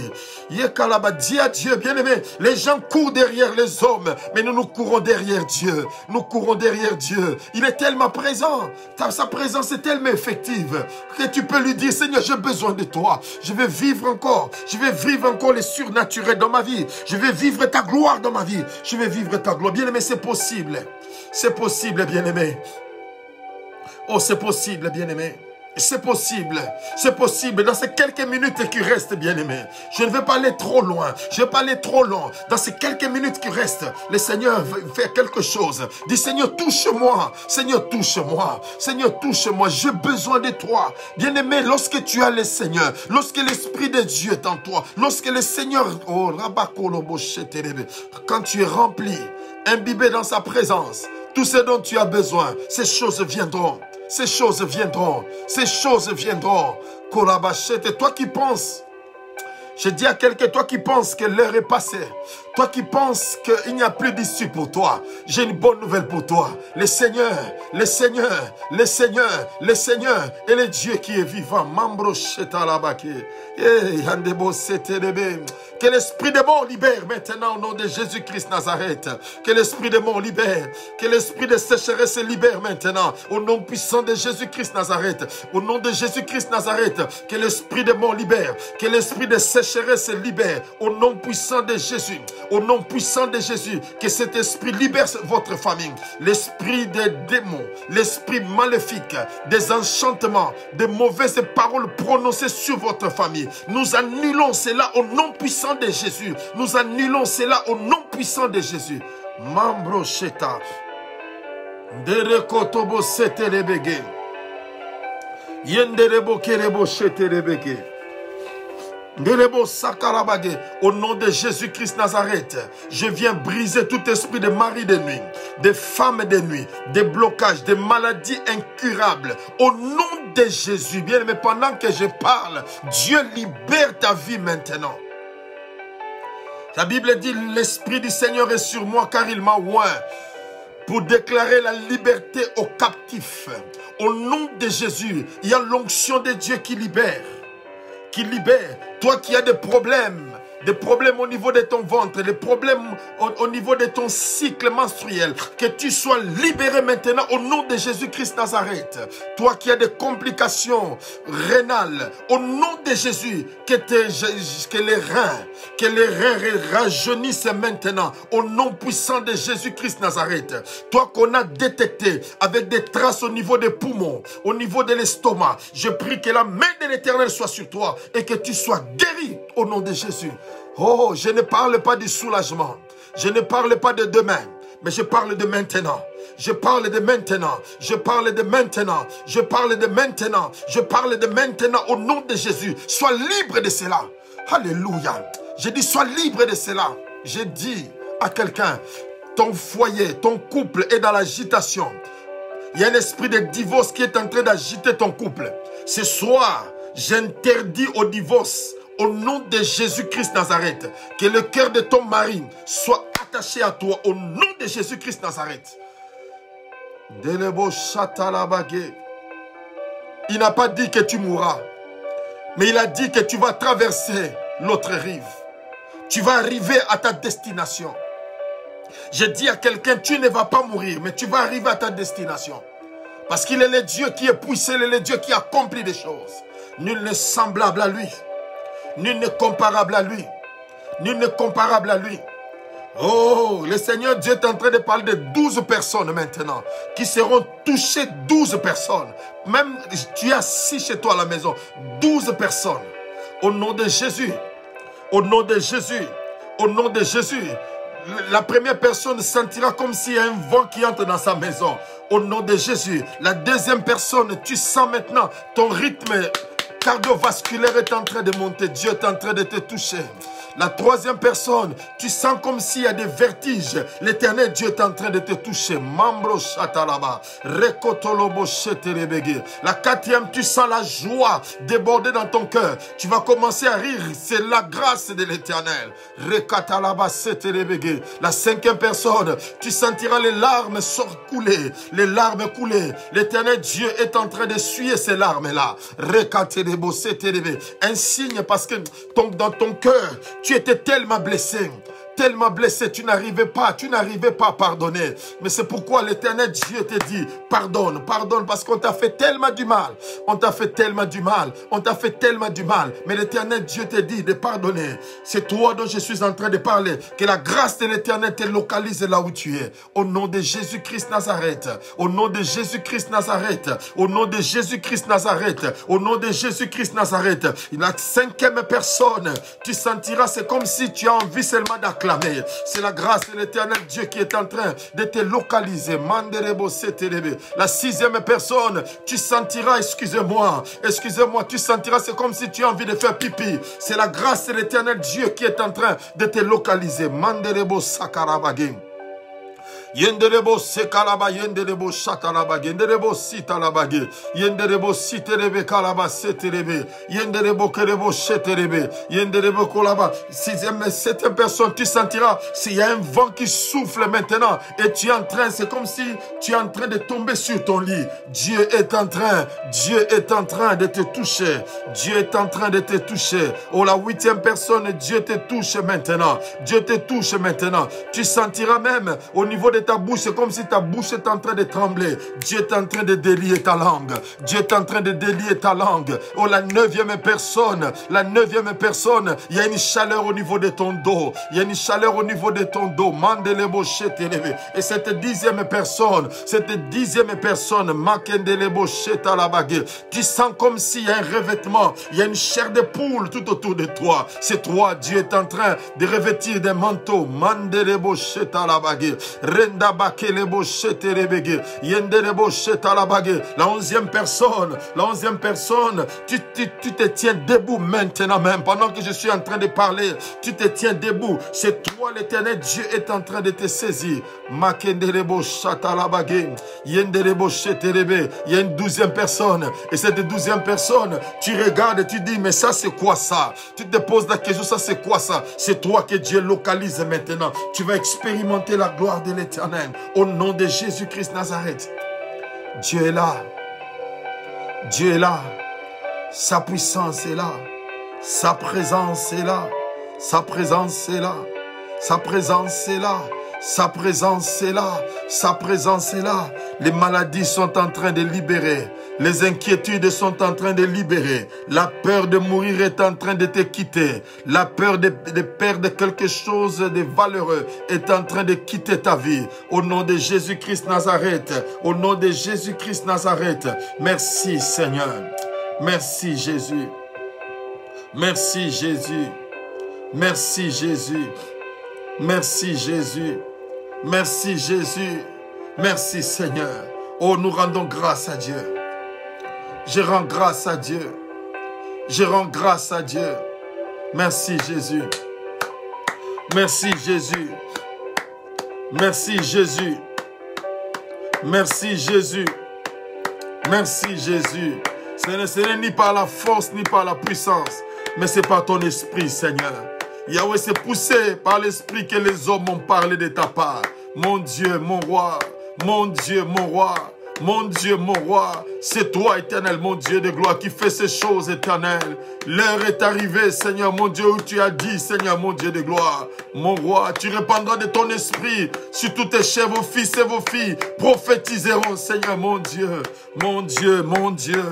Yekalaba. Dis à Dieu, bien-aimé. Les gens courent derrière les hommes, mais nous courons derrière Dieu. Nous courons derrière Dieu. Il est tellement présent. Sa présence est tellement effective que tu peux lui dire, Seigneur, j'ai besoin de toi. Je vais vivre encore. Je vais vivre encore les surnaturels dans ma vie. Je vais vivre ta gloire dans ma vie. Je vais vivre ta gloire. Bien-aimé, c'est possible. C'est possible, bien-aimé. Oh, c'est possible, bien-aimé. C'est possible. C'est possible. Dans ces quelques minutes qui restent, bien-aimés. Je ne vais pas aller trop loin. Je ne vais pas aller trop long. Dans ces quelques minutes qui restent, le Seigneur veut faire quelque chose. Dis, Seigneur, touche-moi. Seigneur, touche-moi. Seigneur, touche-moi. J'ai besoin de toi. Bien-aimé, lorsque tu as le Seigneur, lorsque l'Esprit de Dieu est en toi, lorsque le Seigneur, oh, quand tu es rempli, imbibé dans sa présence, tout ce dont tu as besoin, ces choses viendront. Ces choses viendront. Ces choses viendront. Korabachete, toi qui penses, je dis à quelqu'un, toi qui penses que l'heure est passée, toi qui penses qu'il n'y a plus d'issue pour toi, j'ai une bonne nouvelle pour toi. Le Seigneur, le Seigneur, le Seigneur, le Seigneur est le Dieu qui est vivant. Que l'esprit de mort libère maintenant au nom de Jésus-Christ Nazareth. Que l'esprit de mort libère. Que l'esprit de sécheresse libère maintenant au nom puissant de Jésus-Christ Nazareth. Au nom de Jésus-Christ Nazareth. Que l'esprit de mort libère. Que l'esprit de sécheresse libère au nom puissant de Jésus. Au nom puissant de Jésus. Que cet esprit libère votre famille. L'esprit des démons, l'esprit maléfique, des enchantements, des mauvaises paroles prononcées sur votre famille. Nous annulons cela au nom puissant de Jésus. Nous annulons cela au nom puissant de Jésus. Mambrocheta. Derekotobo seterebege. Yenderebo kerebo sheterebege. Au nom de Jésus-Christ Nazareth, je viens briser tout esprit de mari de nuit, de femme de nuit, des blocages, des maladies incurables. Au nom de Jésus, bien aimé, pendant que je parle, Dieu libère ta vie maintenant. La Bible dit, l'Esprit du Seigneur est sur moi car il m'a oint pour déclarer la liberté aux captifs. Au nom de Jésus, il y a l'onction de Dieu qui libère. Qui libère. Toi qui as des problèmes au niveau de ton ventre, des problèmes au niveau de ton cycle menstruel, que tu sois libéré maintenant au nom de Jésus-Christ Nazareth. Toi qui as des complications rénales, au nom de Jésus, que les reins rajeunissent maintenant, au nom puissant de Jésus-Christ Nazareth. Toi qu'on a détecté avec des traces au niveau des poumons, au niveau de l'estomac, je prie que la main de l'Éternel soit sur toi et que tu sois guéri au nom de Jésus. Oh, je ne parle pas du soulagement. Je ne parle pas de demain, mais je parle de maintenant. Je parle de maintenant. Je parle de maintenant. Je parle de maintenant. Je parle de maintenant au nom de Jésus. Sois libre de cela. Alléluia. Je dis sois libre de cela. J'ai dit à quelqu'un, ton foyer, ton couple est dans l'agitation. Il y a un esprit de divorce qui est en train d'agiter ton couple. Ce soir, j'interdis au divorce au nom de Jésus-Christ Nazareth. Que le cœur de ton mari soit attaché à toi au nom de Jésus-Christ Nazareth. Il n'a pas dit que tu mourras, mais il a dit que tu vas traverser l'autre rive. Tu vas arriver à ta destination. Je dis à quelqu'un, tu ne vas pas mourir, mais tu vas arriver à ta destination. Parce qu'il est le Dieu qui est puissant, il est le Dieu qui accomplit des choses. Nul n'est semblable à lui. Nul n'est comparable à lui. Nul n'est comparable à lui. Oh, le Seigneur Dieu est en train de parler de 12 personnes maintenant qui seront touchées, 12 personnes. Même tu es assis chez toi à la maison, 12 personnes. Au nom de Jésus, au nom de Jésus, au nom de Jésus. La première personne sentira comme s'il y a un vent qui entre dans sa maison. Au nom de Jésus. La deuxième personne, tu sens maintenant ton rythme cardiovasculaire est en train de monter. Dieu est en train de te toucher. La troisième personne, tu sens comme s'il y a des vertiges. L'Éternel Dieu est en train de te toucher. Mambro chatalaba, rekotolobo cheterebege. La quatrième, tu sens la joie déborder dans ton cœur. Tu vas commencer à rire. C'est la grâce de l'Éternel. Rekatalaba cheterebege. La cinquième personne, tu sentiras les larmes couler. Les larmes couler. L'Éternel Dieu est en train d'essuyer ces larmes-là. Rekatelebo cheterebe. Un signe parce que dans ton cœur, tu étais tellement blessé, tu n'arrivais pas à pardonner. Mais c'est pourquoi l'Éternel Dieu te dit, pardonne parce qu'on t'a fait tellement du mal. On t'a fait tellement du mal. Mais l'Éternel Dieu te dit de pardonner. C'est toi dont je suis en train de parler. Que la grâce de l'Éternel te localise là où tu es. Au nom de Jésus-Christ Nazareth. Au nom de Jésus-Christ Nazareth. Au nom de Jésus-Christ Nazareth. Au nom de Jésus-Christ Nazareth. La cinquième personne, tu sentiras, c'est comme si tu as envie seulement d'acclamer. C'est la grâce de l'Éternel Dieu qui est en train de te localiser. La sixième personne, tu sentiras, excusez-moi, tu sentiras, c'est comme si tu as envie de faire pipi. C'est la grâce de l'Éternel Dieu qui est en train de te localiser. Manderebo sakarabagin. Yenderebo sekalaba, yenderebo shatalaba, yenderebo sitalabage, yenderebo siterebe kalaba seterebe, yenderebo kerebo sheterebe, yenderebo kolaba. Sixième, septième personne, tu sentiras s'il y a un vent qui souffle maintenant et tu es en train, c'est comme si tu es en train de tomber sur ton lit. Dieu est en train de te toucher. Dieu est en train de te toucher. Oh, la huitième personne, Dieu te touche maintenant. Dieu te touche maintenant. Tu sentiras même au niveau de ta bouche, c'est comme si ta bouche est en train de trembler. Dieu est en train de délier ta langue. Dieu est en train de délier ta langue. Oh, la neuvième personne, il y a une chaleur au niveau de ton dos. Il y a une chaleur au niveau de ton dos. Mandelebo shetelebe. Et cette dixième personne, makendelebo shetalabage. Tu sens comme s'il y a un revêtement. Il y a une chair de poule tout autour de toi. C'est toi, Dieu est en train de revêtir des manteaux. Mandelebo shetalabage. Renda bakelebo shetelebege. Yendelebo shetalabage. La onzième personne, tu te tiens debout maintenant même. Pendant que je suis en train de parler, tu te tiens debout. C'est toi, l'Éternel Dieu est en train de te saisir. Makendelebo shatalabage. Yendelebo shetelebe. Il y a une douzième personne. Et cette douzième personne, tu regardes et tu dis, mais ça c'est quoi ça? Tu te poses la question, ça c'est quoi ça? C'est toi que Dieu localise maintenant. Tu vas expérimenter la gloire de l'Éternel. Au nom de Jésus-Christ Nazareth. Dieu est là. Dieu est là. Sa puissance est là. Sa présence est là. Sa présence est là. Sa présence est là. Sa présence est là. Sa présence est là. Les maladies sont en train de libérer. Les inquiétudes sont en train de libérer. La peur de mourir est en train de te quitter. La peur de perdre quelque chose de valeureux est en train de quitter ta vie. Au nom de Jésus-Christ Nazareth. Au nom de Jésus-Christ Nazareth. Merci Seigneur. Merci Jésus. Merci Jésus. Merci Jésus. Merci Jésus. Merci Jésus. Merci Seigneur. Oh, nous rendons grâce à Dieu. Je rends grâce à Dieu. Je rends grâce à Dieu. Merci Jésus. Merci Jésus. Merci Jésus. Merci Jésus. Merci Jésus. Ce n'est ni par la force ni par la puissance, mais c'est par ton esprit, Seigneur. Yahweh, c'est poussé par l'esprit que les hommes ont parlé de ta part. Mon Dieu, mon roi, mon Dieu, mon roi, mon Dieu, mon roi, c'est toi, éternel, mon Dieu de gloire, qui fait ces choses éternelles. L'heure est arrivée, Seigneur, mon Dieu, où tu as dit, Seigneur, mon Dieu de gloire, mon roi, tu répandras de ton esprit sur tous tes chers, vos fils et vos filles, prophétiseront, Seigneur, mon Dieu, mon Dieu, mon Dieu,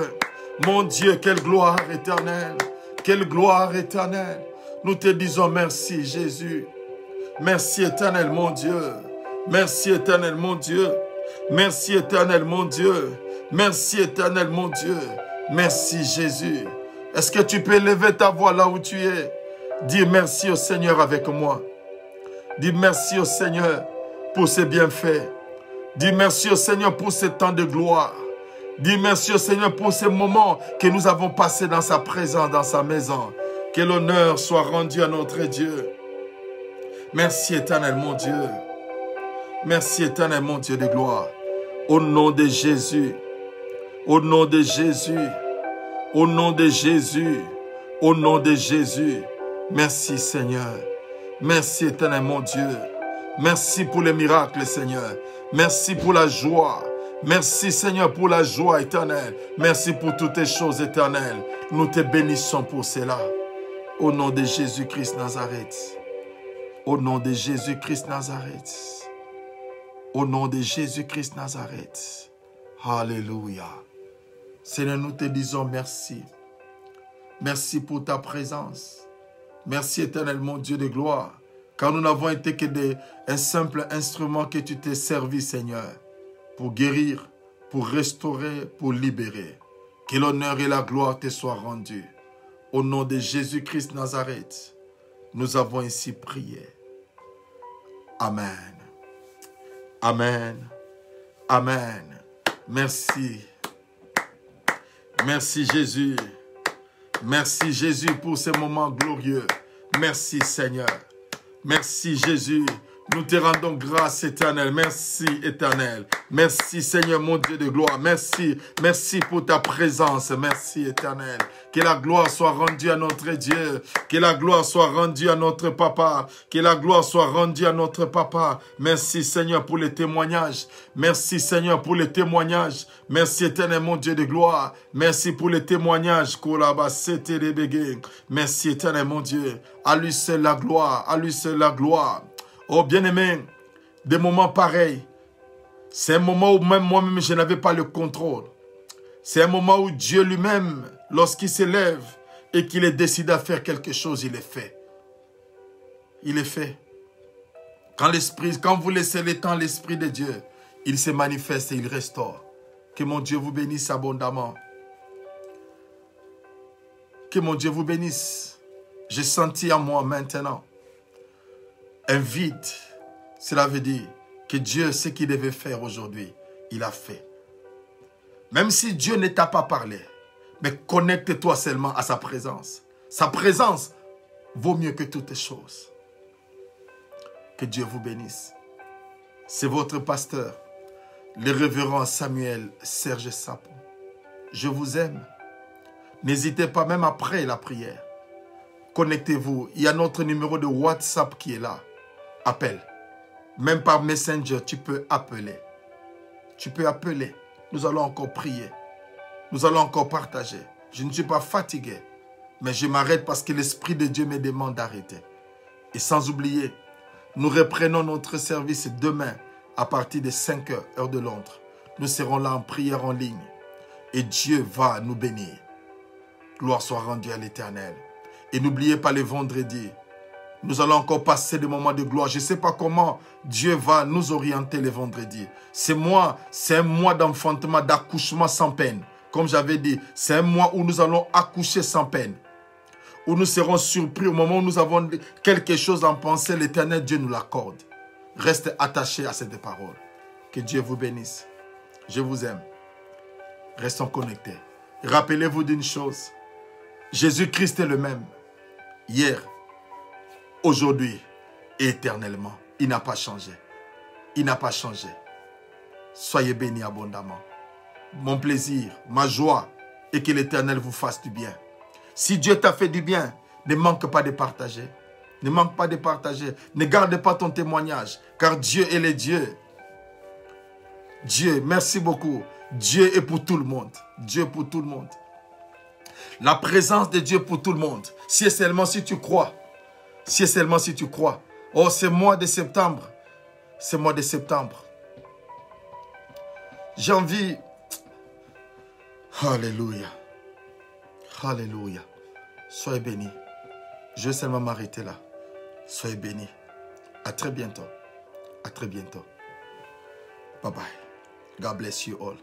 mon Dieu, quelle gloire éternelle, quelle gloire éternelle. Nous te disons merci, Jésus. Merci, éternel, mon Dieu. Merci, éternel, mon Dieu. Merci, éternel, mon Dieu. Merci, éternel, mon Dieu. Merci, Jésus. Est-ce que tu peux lever ta voix là où tu es? Dis merci au Seigneur avec moi. Dis merci au Seigneur pour ses bienfaits. Dis merci au Seigneur pour ce temps de gloire. Dis merci au Seigneur pour ces moments que nous avons passés dans sa présence, dans sa maison. Que l'honneur soit rendu à notre Dieu. Merci, éternel, mon Dieu. Merci, éternel, mon Dieu de gloire. Au nom de Jésus. Au nom de Jésus. Au nom de Jésus. Au nom de Jésus. Merci, Seigneur. Merci, éternel, mon Dieu. Merci pour les miracles, Seigneur. Merci pour la joie. Merci, Seigneur, pour la joie éternelle. Merci pour toutes les choses éternelles. Nous te bénissons pour cela. Au nom de Jésus-Christ Nazareth. Au nom de Jésus-Christ Nazareth. Au nom de Jésus-Christ Nazareth. Alléluia. Seigneur, nous te disons merci. Merci pour ta présence. Merci, éternel, mon Dieu de gloire. Car nous n'avons été que un simple instrument que tu t'es servi, Seigneur, pour guérir, pour restaurer, pour libérer. Que l'honneur et la gloire te soient rendus. Au nom de Jésus-Christ Nazareth, nous avons ainsi prié. Amen. Amen. Amen. Merci. Merci Jésus. Merci Jésus pour ces moments glorieux. Merci Seigneur. Merci Jésus. Nous te rendons grâce éternelle. Merci éternel. Merci Seigneur mon Dieu de gloire. Merci. Merci pour ta présence. Merci éternel. Que la gloire soit rendue à notre Dieu. Que la gloire soit rendue à notre Papa. Que la gloire soit rendue à notre Papa. Merci Seigneur pour les témoignages. Merci Seigneur pour les témoignages. Merci éternel mon Dieu de gloire. Merci pour les témoignages. Merci éternel mon Dieu. À lui seul la gloire. À lui seul la gloire. Oh bien-aimé, des moments pareils, c'est un moment où même moi-même je n'avais pas le contrôle. C'est un moment où Dieu lui-même, lorsqu'il s'élève et qu'il est décidé à faire quelque chose, il est fait. Il est fait. Quand vous laissez le temps, l'Esprit de Dieu, il se manifeste et il restaure. Que mon Dieu vous bénisse abondamment. Que mon Dieu vous bénisse. J'ai senti en moi maintenant un vide. Cela veut dire que Dieu, ce qu'il devait faire aujourd'hui, il a fait. Même si Dieu ne t'a pas parlé, mais connecte-toi seulement à sa présence. Sa présence vaut mieux que toutes les choses. Que Dieu vous bénisse. C'est votre pasteur, le révérend Samuel Serge Sapon. Je vous aime. N'hésitez pas, même après la prière. Connectez-vous. Il y a notre numéro de WhatsApp qui est là. Appelle. Même par Messenger, tu peux appeler. Tu peux appeler. Nous allons encore prier. Nous allons encore partager. Je ne suis pas fatigué. Mais je m'arrête parce que l'Esprit de Dieu me demande d'arrêter. Et sans oublier, nous reprenons notre service demain à partir de 5 h, heure de Londres. Nous serons là en prière en ligne. Et Dieu va nous bénir. Gloire soit rendue à l'Éternel. Et n'oubliez pas les vendredis. Nous allons encore passer des moments de gloire. Je ne sais pas comment Dieu va nous orienter les vendredis. C'est un mois d'enfantement, d'accouchement sans peine. Comme j'avais dit, c'est un mois où nous allons accoucher sans peine. Où nous serons surpris au moment où nous avons quelque chose en pensée. L'Éternel Dieu nous l'accorde. Reste attaché à cette parole. Que Dieu vous bénisse. Je vous aime. Restons connectés. Rappelez-vous d'une chose. Jésus-Christ est le même. Hier, aujourd'hui et éternellement. Il n'a pas changé. Il n'a pas changé. Soyez bénis abondamment. Mon plaisir, ma joie est que l'Éternel vous fasse du bien. Si Dieu t'a fait du bien, ne manque pas de partager. Ne manque pas de partager. Ne garde pas ton témoignage, car Dieu est le Dieu. Dieu, merci beaucoup. Dieu est pour tout le monde. Dieu pour tout le monde. La présence de Dieu pour tout le monde. Si et seulement si tu crois. Si et seulement si tu crois. Oh, c'est mois de septembre. C'est mois de septembre. J'ai envie. Alléluia. Alléluia. Soyez bénis. Je vais seulement m'arrêter là. Soyez bénis. À très bientôt. À très bientôt. Bye bye. God bless you all.